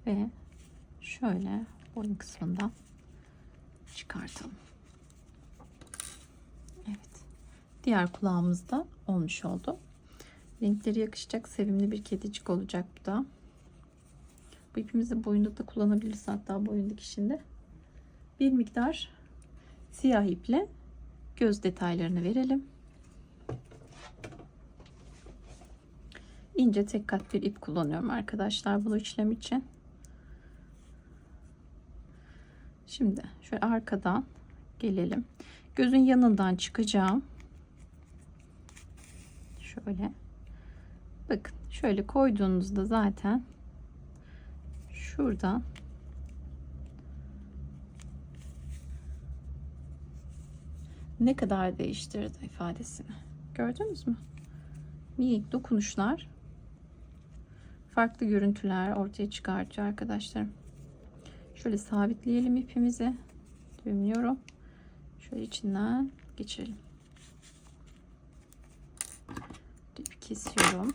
Ve şöyle boyun kısmından çıkartalım. Evet. Diğer kulağımız da olmuş oldu. Renkleri yakışacak sevimli bir kedicik olacak bu da. Bu ipimizi boyunda da kullanabiliriz, hatta boyun dikişinde. Bir miktar siyah iple göz detaylarını verelim. İnce tek kat bir ip kullanıyorum arkadaşlar bu işlem için. Şimdi şöyle arkadan gelelim. Gözün yanından çıkacağım. Şöyle. Bakın şöyle koyduğunuzda zaten şuradan ne kadar değiştirdi ifadesini. Gördünüz mü? minik dokunuşlar farklı görüntüler ortaya çıkartıyor arkadaşlarım. Şöyle sabitleyelim ipimizi. Düğümlüyorum. Şöyle içinden geçirelim. İpi kesiyorum.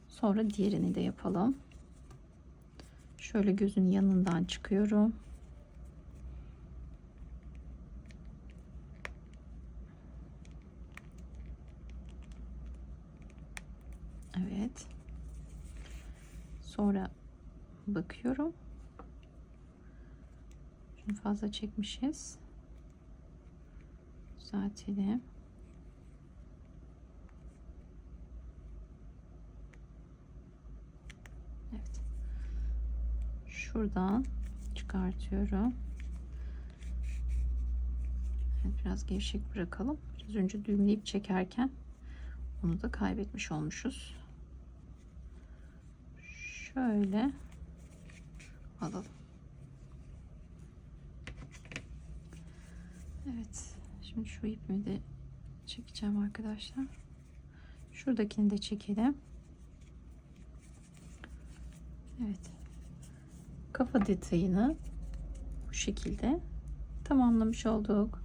Sonra diğerini de yapalım. Şöyle gözün yanından çıkıyorum. Evet. Sonra bakıyorum. Şunu fazla çekmişiz. Düzeltelim. Evet. Şuradan çıkartıyorum. Evet, biraz gevşek bırakalım. Biraz önce düğümleyip çekerken onu da kaybetmiş olmuşuz. Şöyle alalım. Evet. Şimdi şu ipimi de çekeceğim arkadaşlar. Şuradakini de çekelim. Evet. Kafa detayını bu şekilde tamamlamış olduk.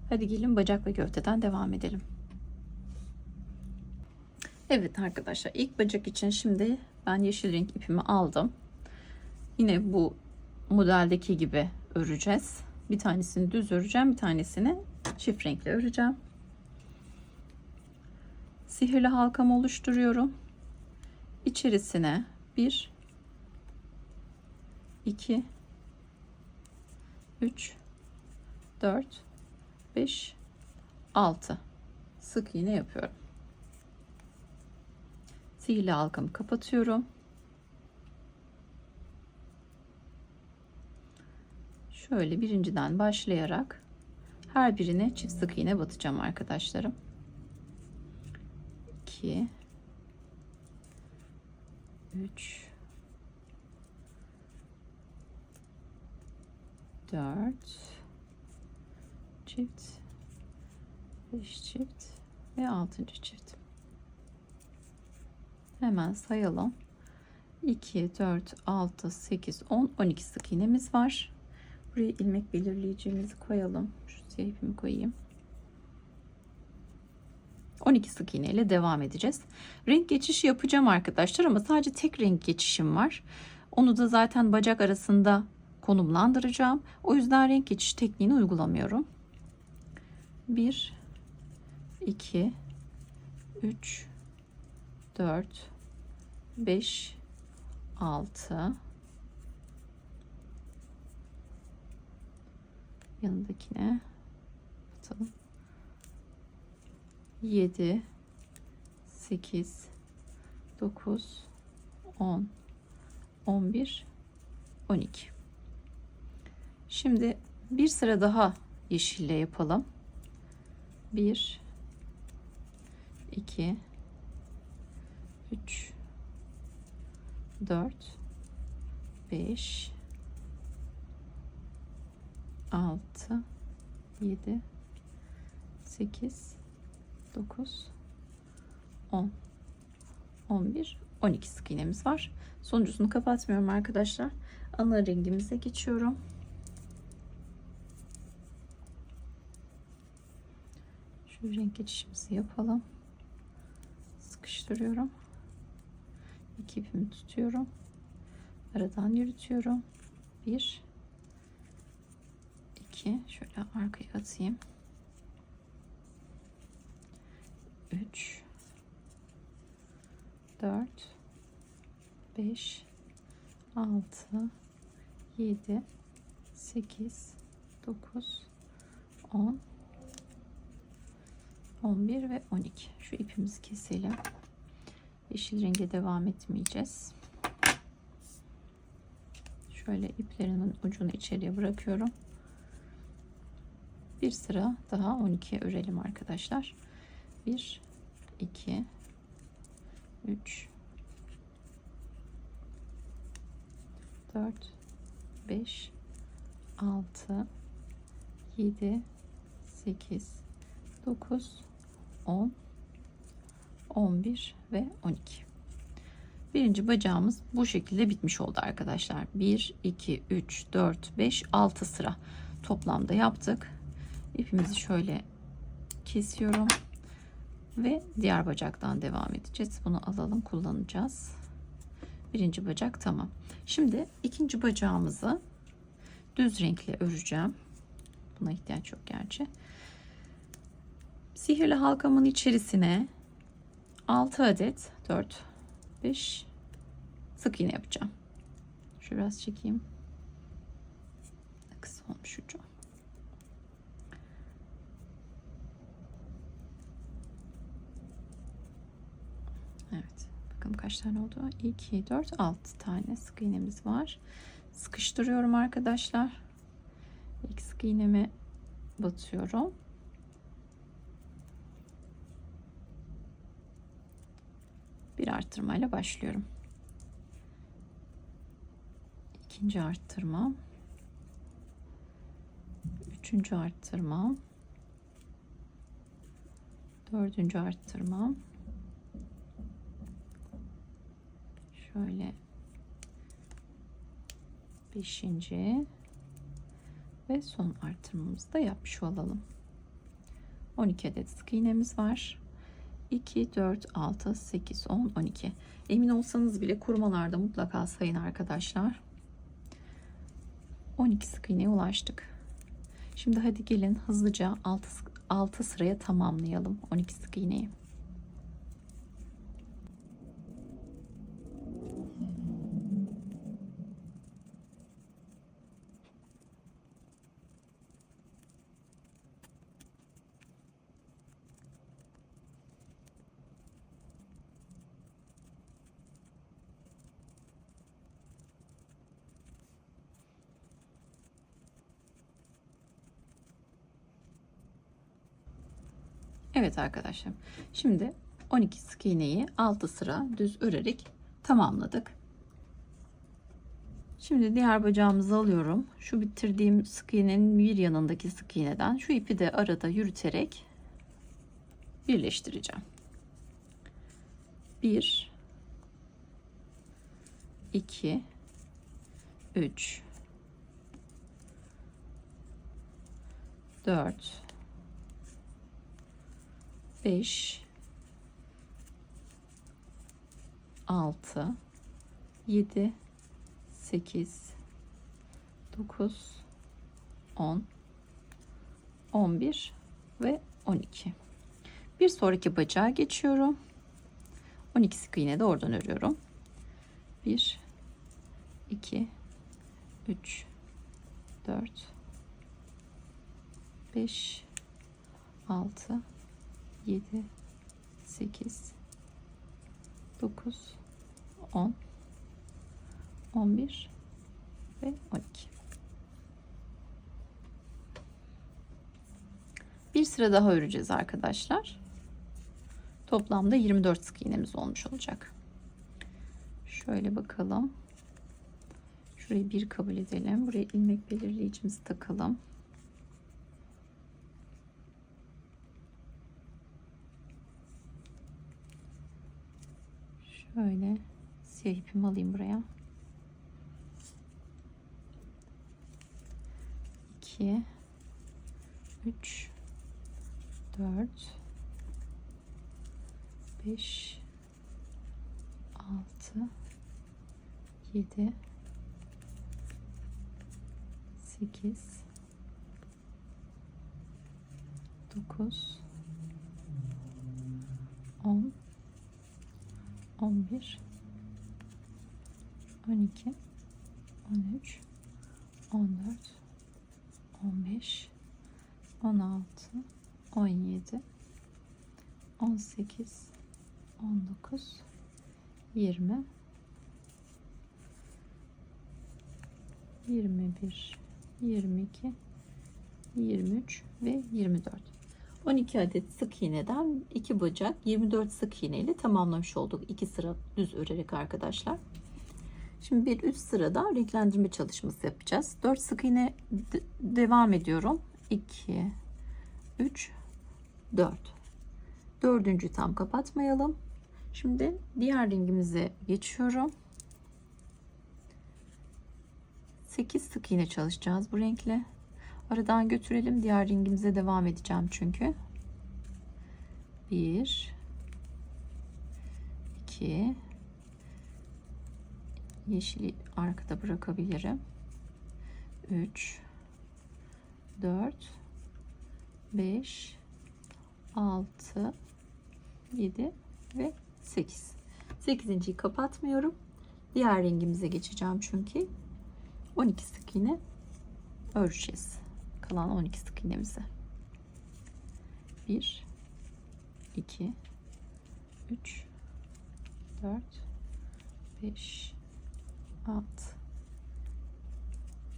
Hadi gelin bacak ve gövdeden devam edelim. Evet arkadaşlar, ilk bacak için şimdi ben yeşil renk ipimi aldım. Yine bu modeldeki gibi öreceğiz. Bir tanesini düz öreceğim, bir tanesini çift renkli öreceğim. Sihirli halkamı oluşturuyorum. İçerisine 1 2 3 4 5 6 sık iğne yapıyorum. Sihirli halkamı kapatıyorum. Şöyle birinciden başlayarak her birine çift sık iğne batacağım arkadaşlarım. 2 3 4 çift, 5 çift ve 6. çift. Hemen sayalım. 2 4 6 8 10 12 sık iğnemiz var. Buraya ilmek belirleyeceğimizi koyalım. Şu siyah ipimi koyayım. 12 sık iğne ile devam edeceğiz. Renk geçişi yapacağım arkadaşlar ama sadece tek renk geçişim var. Onu da zaten bacak arasında konumlandıracağım. O yüzden renk geçiş tekniğini uygulamıyorum. 1 2 3 4 5 6 yanındakine atalım. 7 8 9 10 11 12. Şimdi bir sıra daha yeşille yapalım. 1 2 3 4 5 6 7 8 9 10 11 12 sık iğnemiz var. Sonuncusunu kapatmıyorum arkadaşlar. Ana rengimize geçiyorum. Şu renk geçişimizi yapalım. Sıkıştırıyorum. İki ipimi tutuyorum. Aradan yürütüyorum. 1 2 şöyle arkaya atayım. 3 4 5 6 7 8 9 10 11 ve 12. Şu ipimizi keselim. Yeşil renge devam etmeyeceğiz. Şöyle iplerimin ucunu içeriye bırakıyorum. Bir sıra daha 12'ye örelim arkadaşlar. 1 2 3 4 5 6 7 8 9 10 11 ve 12. Birinci bacağımız bu şekilde bitmiş oldu arkadaşlar. 1, 2, 3, 4, 5, 6 sıra toplamda yaptık. İpimizi şöyle kesiyorum ve diğer bacaktan devam edeceğiz. Bunu alalım, kullanacağız. Birinci bacak tamam. Şimdi ikinci bacağımızı düz renkle öreceğim. Buna ihtiyaç yok gerçi. Sihirli halkamın içerisine 6 adet 4, 5 sık iğne yapacağım. Şöyle biraz çekeyim. Kısa olmuş ucu. Evet. Bakın kaç tane oldu? 2, 4, 6 tane sık iğnemiz var. Sıkıştırıyorum arkadaşlar. İlk sık iğnemi batıyorum. Bir arttırmayla başlıyorum. İkinci arttırma. Üçüncü arttırma. Dördüncü arttırma. Şöyle beşinci ve son artırmamızı da yapmış olalım. 12 adet sık iğnemiz var. 2, 4, 6, 8, 10, 12. Emin olsanız bile kurmalarda mutlaka sayın arkadaşlar. 12 sık iğneye ulaştık. Şimdi hadi gelin hızlıca 6 sıraya tamamlayalım 12 sık iğneyi. Evet arkadaşlar. Şimdi 12 sık iğneyi 6 sıra düz örerek tamamladık. Şimdi diğer bacağımızı alıyorum. Şu bitirdiğim sık iğnenin bir yanındaki sık iğneden şu ipi de arada yürüterek birleştireceğim. 1 2 3 4 5 6 7 8 9 10 11 ve 12. Bir sonraki bacağa geçiyorum. 12 sık iğne de oradan örüyorum. 1 2 3 4 5 6 7 8 9 10 11 ve 12. Bir sıra daha öreceğiz arkadaşlar. Toplamda 24 sık iğnemiz olmuş olacak. Şöyle bakalım. Şurayı bir kabul edelim. Buraya ilmek belirleyicimizi takalım. Şöyle siyah ipimi alayım buraya. 2 3 4 5 6 7 8 9 10 11 12 13 14 15 16 17 18 19 20 21 22 23 ve 24. 12 adet sık iğneden 2 bacak 24 sık iğne ile tamamlamış olduk. 2 sıra düz örerek arkadaşlar. Şimdi bir üst sırada renklendirme çalışması yapacağız. 4 sık iğne devam ediyorum. 2 3 4. Dördüncüyü tam kapatmayalım. Şimdi diğer rengimize geçiyorum. 8 sık iğne çalışacağız bu renkle. Aradan götürelim. Diğer rengimize devam edeceğim çünkü. 1 2 yeşili arkada bırakabilirim. 3 4 5 6 7 ve 8. 8.'yi kapatmıyorum. Diğer rengimize geçeceğim çünkü 12 sık iğne öreceğiz. Kalan 12 sık iğnemizi. 1 2 3 4 5 6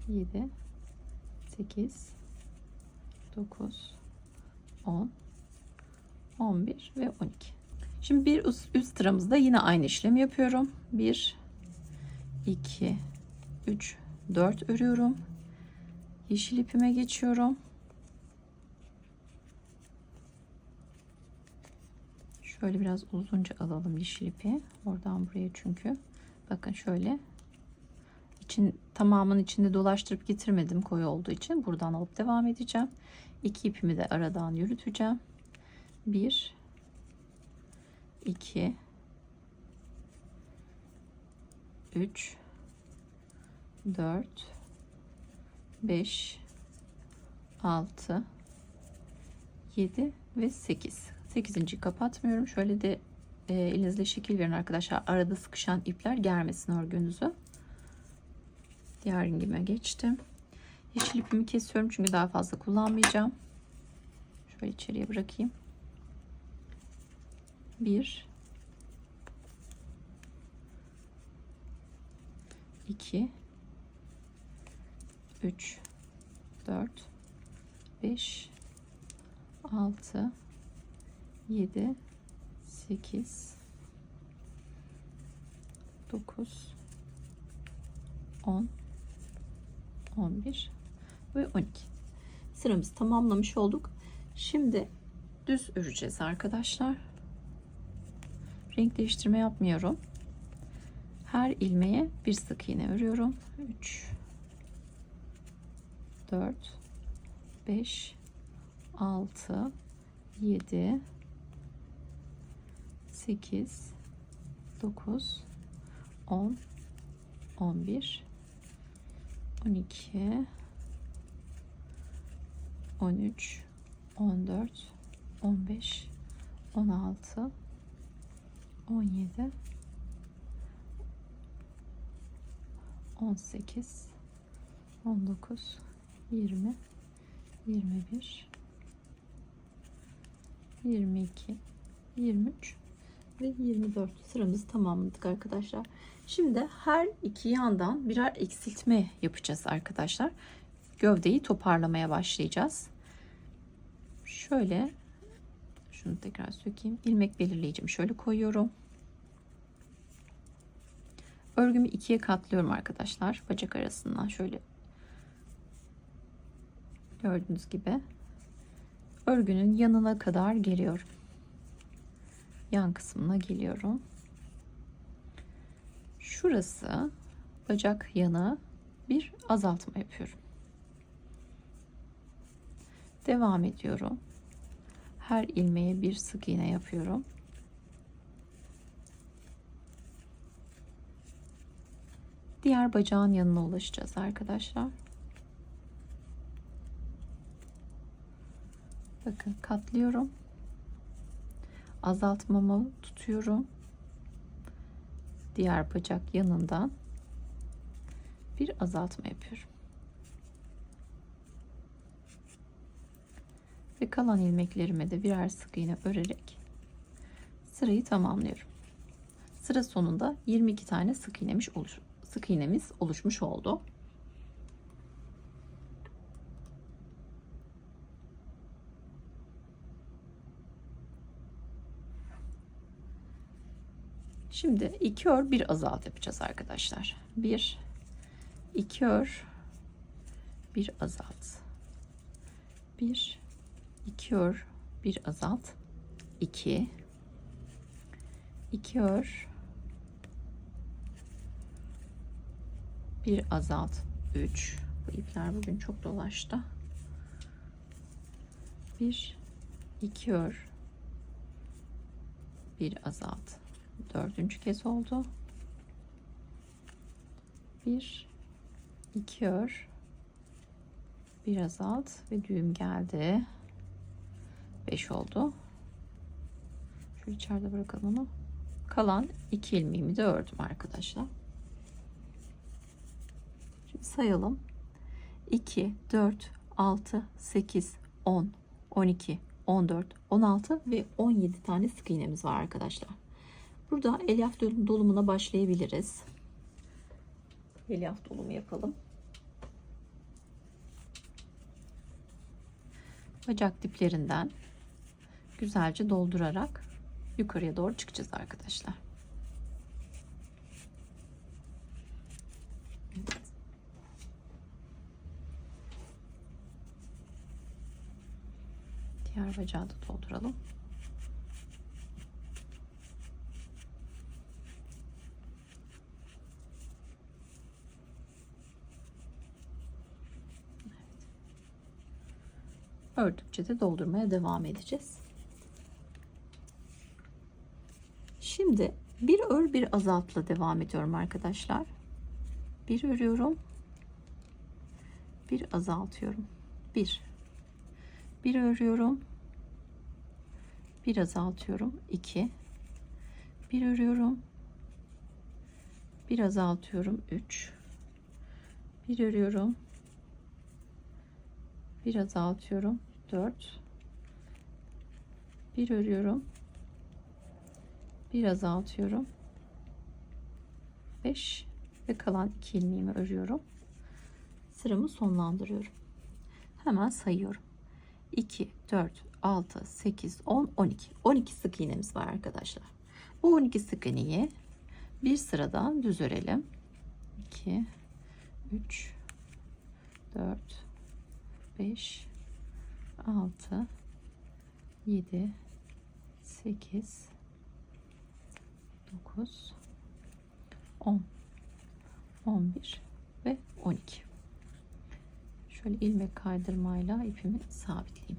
7 8 9 10 11 ve 12. Şimdi bir üst sıramızda yine aynı işlemi yapıyorum. 1 2 3 4 örüyorum. Yeşil ipime geçiyorum. Şöyle biraz uzunca alalım yeşil ipi. Oradan buraya çünkü. Bakın şöyle. Tamamının içinde dolaştırıp getirmedim koyu olduğu için. Buradan alıp devam edeceğim. 2 ipimi de aradan yürüteceğim. 1 2 3 4 5 6 7 ve 8. 8.'yi kapatmıyorum. Şöyle de elinizle şekil verin arkadaşlar. Arada sıkışan ipler germesin örgünüzü. Diğer rengime geçtim. Yeşil ipimi kesiyorum çünkü daha fazla kullanmayacağım. Şöyle içeriye bırakayım. 1 2 3 4 5 6 7 8 9 10 11 ve 12. Sıramızı tamamlamış olduk. Şimdi düz öreceğiz arkadaşlar. Renk değiştirme yapmıyorum. Her ilmeğe bir sık iğne örüyorum. 3 4 5 6 7 8 9 10 11 12 13 14 15 16 17 18 19 20 21 22 23 ve 24 sıramızı tamamladık arkadaşlar. Şimdi her iki yandan birer eksiltme yapacağız arkadaşlar. Gövdeyi toparlamaya başlayacağız. Şöyle şunu tekrar sökeyim. İlmek belirleyicimi şöyle koyuyorum. Örgümü ikiye katlıyorum arkadaşlar. Bacak arasından şöyle gördüğünüz gibi örgünün yanına kadar geliyorum. Yan kısmına geliyorum. Şurası bacak yanı bir azaltma yapıyorum. Devam ediyorum. Her ilmeğe bir sık iğne yapıyorum. Diğer bacağın yanına ulaşacağız arkadaşlar. Bakın katlıyorum. Azaltmamı tutuyorum. Diğer bacak yanından bir azaltma yapıyorum. Ve kalan ilmeklerime de birer sık iğne örerek sırayı tamamlıyorum. Sıra sonunda 22 tane sık iğnemiz oluşmuş oldu. Şimdi 2 ör 1 azalt yapacağız arkadaşlar. 1 2 ör 1 azalt. 1 2 ör 1 azalt. 2 2 ör, bir azalt, 3. Bu ipler bugün çok dolaştı. 1 2 ör, bir azalt, dördüncü kez oldu. 1 2 ör, bir azalt ve düğüm geldi. 5 oldu. Şöyle içeride bırakalım onu. Kalan 2 ilmeğimi de ördüm arkadaşlar. Şimdi sayalım. 2 4 6 8 10 12 14 16 ve 17 tane sık iğnemiz var arkadaşlar. Burada elyaf dolumuna başlayabiliriz. Elyaf dolumu yapalım. Bacak diplerinden güzelce doldurarak yukarıya doğru çıkacağız arkadaşlar. Evet. Diğer bacağı da dolduralım. Ördükçe de doldurmaya devam edeceğiz. Şimdi bir ör bir azaltla devam ediyorum arkadaşlar. Bir örüyorum, bir azaltıyorum. Bir örüyorum, bir azaltıyorum. 2 bir örüyorum, bir azaltıyorum. 3 bir örüyorum, bir azaltıyorum. 4 bir örüyorum, bir azaltıyorum. 5 ve kalan 2 ilmeğimi örüyorum. Sıramı sonlandırıyorum. Hemen sayıyorum. 2 4 6 8 10 12 12 sık iğnemiz var arkadaşlar. Bu 12 sık iğneyi bir sıradan düz örelim. 2 3 4 5 6 7 8 9 10 11 ve 12. Şöyle ilmek kaydırmayla ipimi sabitleyeyim.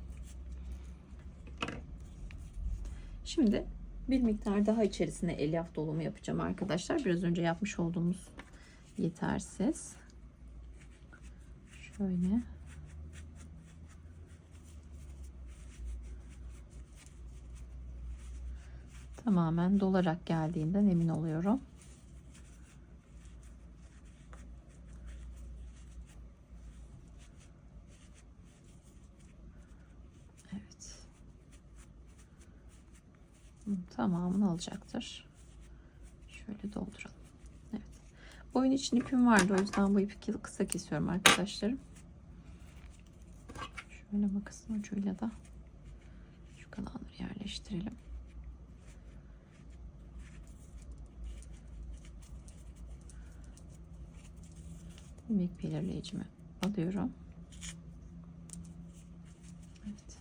Şimdi bir miktar daha içerisine elyaf dolumu yapacağım arkadaşlar. Biraz önce yapmış olduğumuz yetersiz. Şöyle tamamen dolarak geldiğinden emin oluyorum. Evet. Tamamını alacaktır. Şöyle dolduralım. Evet. Boyun için ipim vardı. O yüzden bu ipi kısa kesiyorum arkadaşlarım. Şöyle makasın ucuyla da şu kalanları yerleştirelim. İlmek belirleyicimi alıyorum. Evet.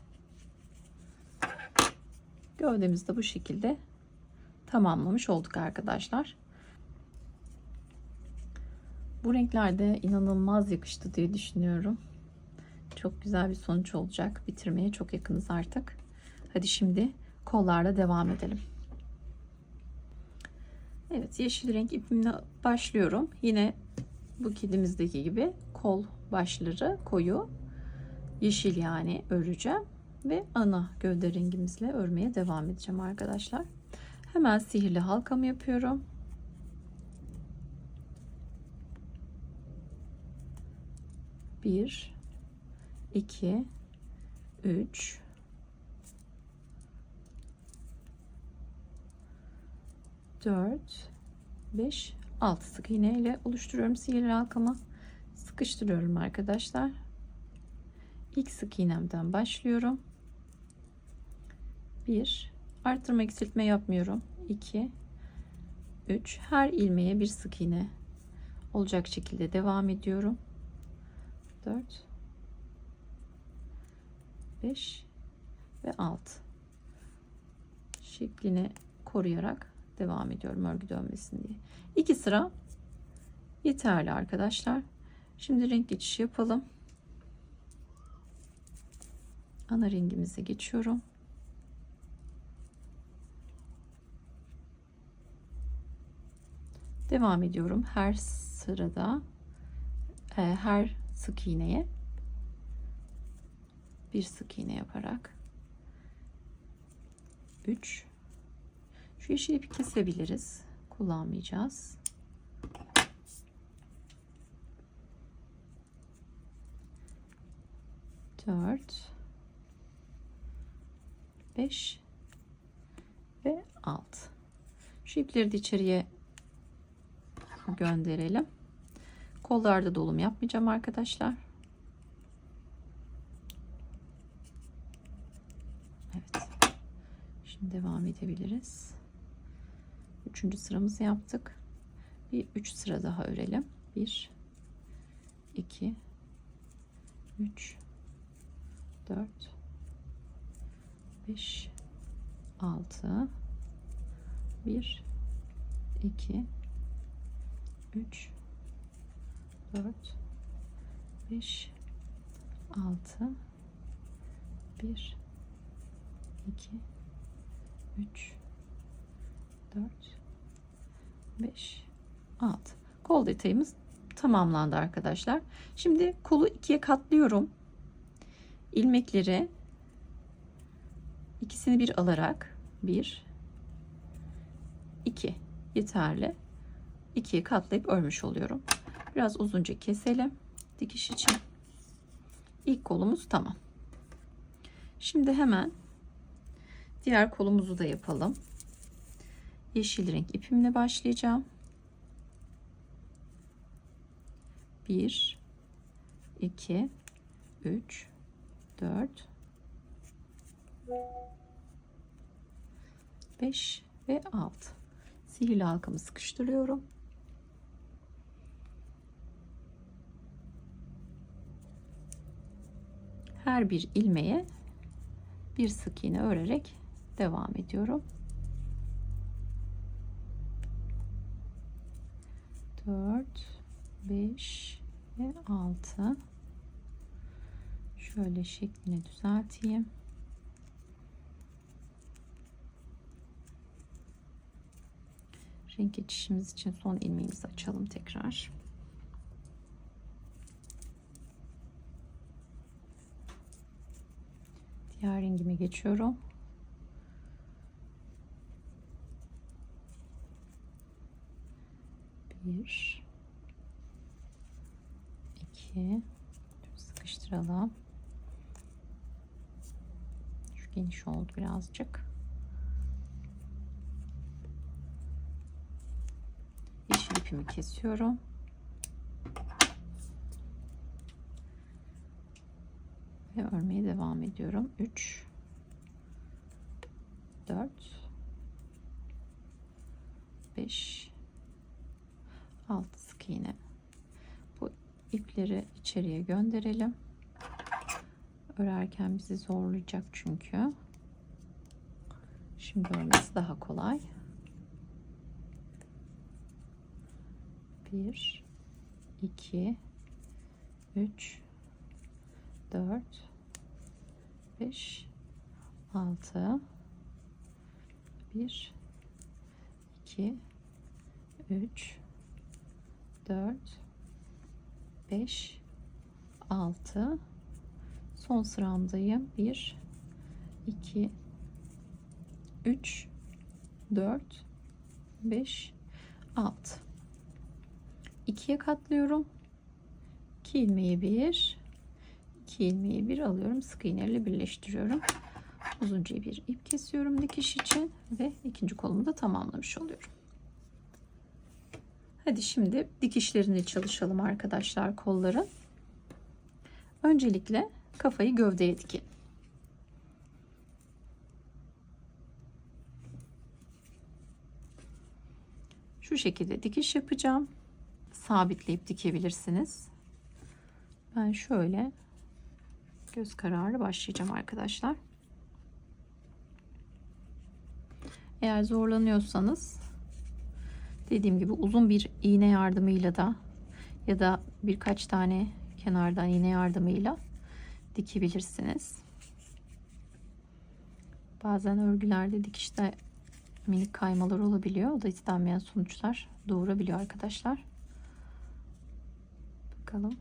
Gövdemizi de bu şekilde tamamlamış olduk arkadaşlar. Bu renklerde inanılmaz yakıştı diye düşünüyorum. Çok güzel bir sonuç olacak. Bitirmeye çok yakınız artık. Hadi şimdi kollarla devam edelim. Evet, yeşil renk ipimle başlıyorum. Yine bu kedimizdeki gibi kol başları koyu yeşil yani öreceğim ve ana gövde rengimizle örmeye devam edeceğim arkadaşlar. Hemen sihirli halkamı yapıyorum. Bir, 2, 3, 4, 5, 6 sık iğne ile oluşturuyorum sihirli halkamı. Sıkıştırıyorum arkadaşlar. İlk sık iğnemden başlıyorum. 1, arttırma eksiltme yapmıyorum. 2, 3, her ilmeğe bir sık iğne olacak şekilde devam ediyorum. 4, 5 ve 6. şeklini koruyarak devam ediyorum örgü dönmesin diye. 2 sıra yeterli arkadaşlar. Şimdi renk geçişi yapalım. Ana rengimize geçiyorum. Devam ediyorum. Her sırada her sık iğneye bir sık iğne yaparak 3. Şu yeşil ipi kesebiliriz. Kullanmayacağız. 4, 5 ve 6. Şu ipleri de içeriye gönderelim. Kollarda dolum yapmayacağım arkadaşlar. Evet. Şimdi devam edebiliriz. 3. sıramızı yaptık. Bir 3 sıra daha örelim. 1 2 3 4 5 6 1 2 3 4 5 6 1 2 3 4 5 6. Kol detayımız tamamlandı arkadaşlar. Şimdi kolu ikiye katlıyorum. İlmekleri ikisini bir alarak 1 2 yeterli. 2'ye katlayıp örmüş oluyorum. Biraz uzunca keselim dikiş için. İlk kolumuz tamam. Şimdi hemen diğer kolumuzu da yapalım. Yeşil renk ipimle başlayacağım. 1 2 3 4 5 ve 6. Sihirli halkamı sıkıştırıyorum. Her bir ilmeğe bir sık iğne örerek devam ediyorum. 4 5 ve 6. Şöyle şeklini düzelteyim. Renk geçişimiz için son ilmeğimizi açalım tekrar. Diğer rengime geçiyorum. Bir, iki, sıkıştıralım. Şu geniş oldu birazcık. Yeşil ipimi kesiyorum. Ve örmeye devam ediyorum. 3 4 5 6 sık iğne. Bu ipleri içeriye gönderelim. Örerken bizi zorlayacak çünkü. Şimdi örmesi daha kolay. 1 2 3 4 5 6 1 2 3 4 5 6. Son sıramdayım. 1 2 3 4 5 6. 2'ye katlıyorum. 2 ilmeği 1 2 ilmeği 1 alıyorum. Sık iğne ile birleştiriyorum. Uzunca bir ip kesiyorum dikiş için ve ikinci kolumu da tamamlamış oluyorum. Hadi şimdi dikişlerini çalışalım arkadaşlar kolları. Öncelikle kafayı gövdeye dikelim. Şu şekilde dikiş yapacağım. Sabitleyip dikebilirsiniz. Ben şöyle göz kararı başlayacağım arkadaşlar. Eğer zorlanıyorsanız dediğim gibi uzun bir iğne yardımıyla da ya da birkaç tane kenardan iğne yardımıyla dikebilirsiniz. Bazen örgülerde dikişte minik kaymalar olabiliyor. O da istenmeyen sonuçlar doğurabiliyor arkadaşlar. Bakalım.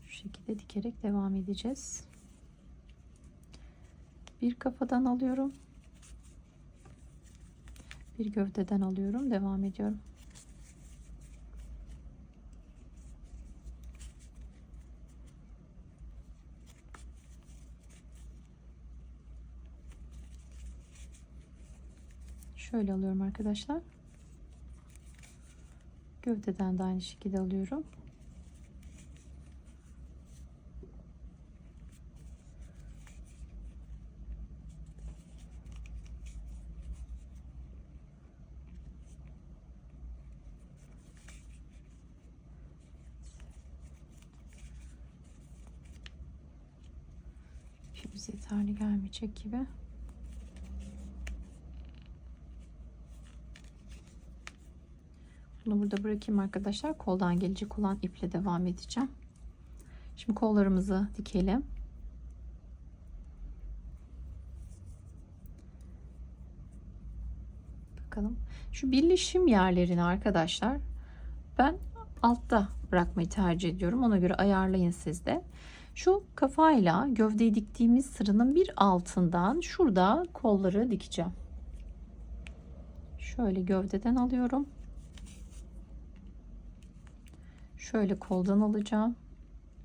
Şu şekilde dikerek devam edeceğiz. Bir kafadan alıyorum. Bir gövdeden alıyorum. Devam ediyorum. Şöyle alıyorum arkadaşlar. Gövdeden de aynı şekilde alıyorum. İpimiz yeterli gelmeyecek gibi. Bunu burada bırakayım arkadaşlar. Koldan gelecek olan iple devam edeceğim. Şimdi kollarımızı dikelim. Bakalım. Şu birleşim yerlerini arkadaşlar ben altta bırakmayı tercih ediyorum. Ona göre ayarlayın siz de. Şu kafayla gövdeyi diktiğimiz sıranın bir altından şurada kolları dikeceğim. Şöyle gövdeden alıyorum. Şöyle koldan alacağım.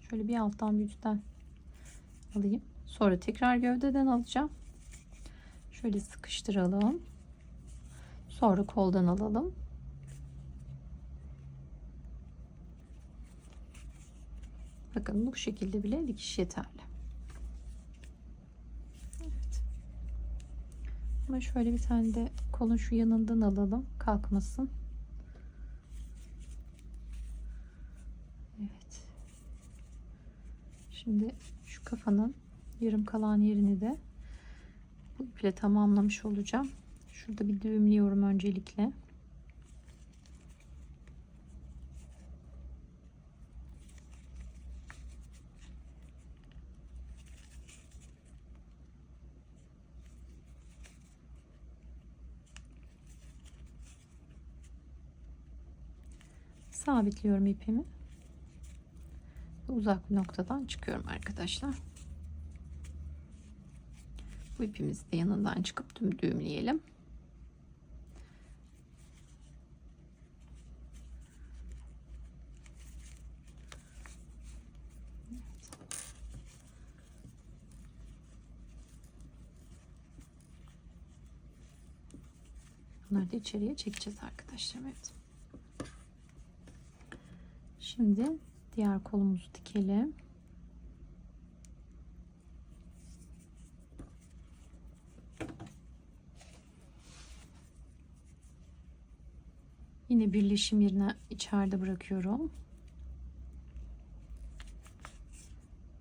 Şöyle bir alttan bir üstten alayım. Sonra tekrar gövdeden alacağım. Şöyle sıkıştıralım. Sonra koldan alalım. Bakın bu şekilde bile dikiş yeterli. Evet. Ama şöyle bir tane de kolun şu yanından alalım. Kalkmasın. Evet. Şimdi şu kafanın yarım kalan yerini de bu iple tamamlamış olacağım. Şurada bir düğümlüyorum öncelikle. Sabitliyorum ipimi. Uzak bir noktadan çıkıyorum arkadaşlar. Bu ipimizi de yanından çıkıp tüm düğümleyelim. Bunları da içeriye çekeceğiz arkadaşlar. Evet. Şimdi diğer kolumuzu dikelim. Yine birleşim yerine içeride bırakıyorum.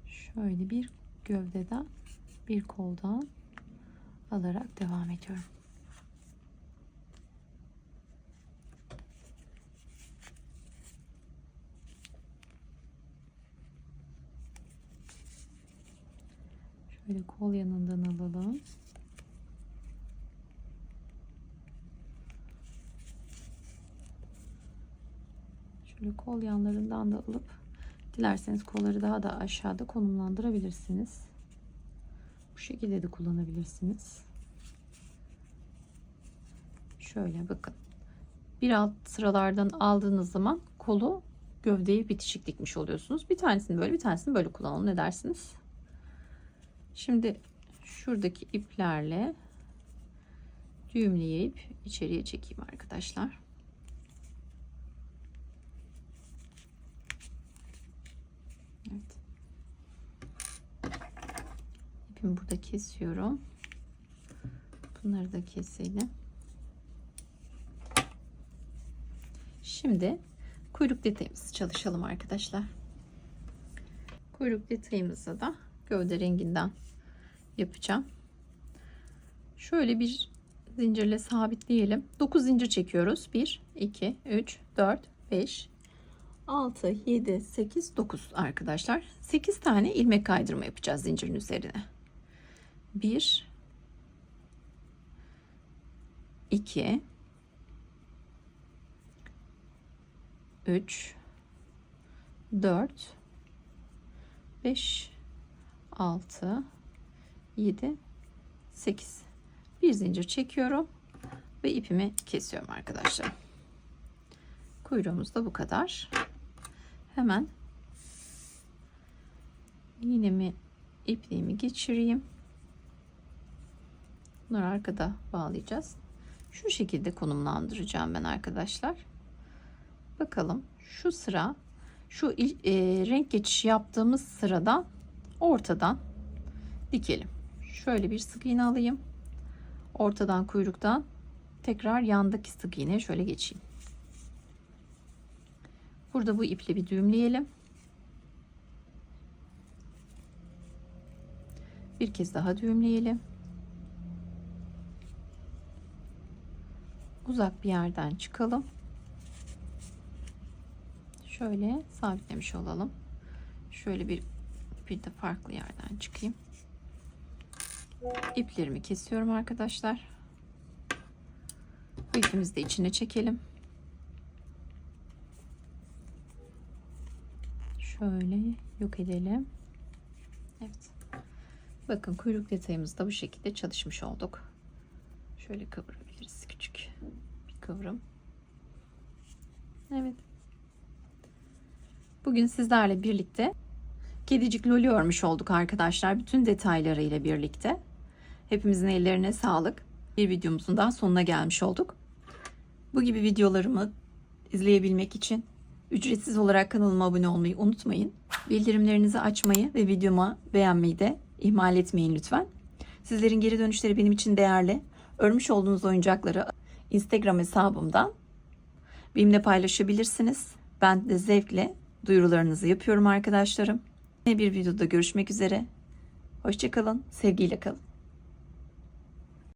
Şöyle bir gövdeden bir koldan alarak devam ediyorum. Şöyle kol yanından alalım. Şöyle kol yanlarından da alıp dilerseniz kolları daha da aşağıda konumlandırabilirsiniz. Bu şekilde de kullanabilirsiniz. Şöyle bakın. Bir alt sıralardan aldığınız zaman kolu gövdeyi bitişik dikmiş oluyorsunuz. Bir tanesini böyle, bir tanesini böyle kullanalım. Ne dersiniz? Şimdi şuradaki iplerle düğümleyip içeriye çekeyim arkadaşlar. Evet. İpimi burada kesiyorum. Bunları da keselim. Şimdi kuyruk detayımızı çalışalım arkadaşlar. Kuyruk detayımızı da gövde renginden yapacağım. Şöyle bir Zincirle sabitleyelim. 9 zincir çekiyoruz. 1, 2, 3, 4, 5, 6, 7, 8, 9 arkadaşlar. 8 tane ilmek kaydırma yapacağız zincirin üzerine. 1, 2, 3, 4, 5, 6, 7, 8. Bir zincir çekiyorum ve ipimi kesiyorum arkadaşlar. Kuyruğumuz da bu kadar. Hemen iğnemi, ipliğimi geçireyim. Bunları arkada bağlayacağız. Şu şekilde konumlandıracağım ben arkadaşlar. Bakalım şu sıra, şu renk geçişi yaptığımız sıradan ortadan dikelim. Şöyle bir sık iğne alayım. Ortadan, kuyruktan tekrar yandaki sık iğneye şöyle geçeyim. Burada bu iple bir düğümleyelim. Bir kez daha düğümleyelim. Uzak bir yerden çıkalım. Şöyle sabitlemiş olalım. Şöyle bir de farklı yerden çıkayım. İplerimi kesiyorum arkadaşlar. Bu ipimizi de içine çekelim. Şöyle yok edelim. Evet. Bakın kuyruk detayımızda bu şekilde çalışmış olduk. Şöyle kıvırabiliriz, küçük bir kıvrım. Evet. Bugün sizlerle birlikte kedicik loli örmüş olduk arkadaşlar. Bütün detaylarıyla birlikte. Hepimizin ellerine sağlık. Bir videomuzun daha sonuna gelmiş olduk. Bu gibi videolarımı izleyebilmek için ücretsiz olarak kanalıma abone olmayı unutmayın. Bildirimlerinizi açmayı ve videomu beğenmeyi de ihmal etmeyin lütfen. Sizlerin geri dönüşleri benim için değerli. Örmüş olduğunuz oyuncakları Instagram hesabımdan benimle paylaşabilirsiniz. Ben de zevkle duyurularınızı yapıyorum arkadaşlarım. Yeni bir videoda görüşmek üzere. Hoşça kalın, sevgiyle kalın.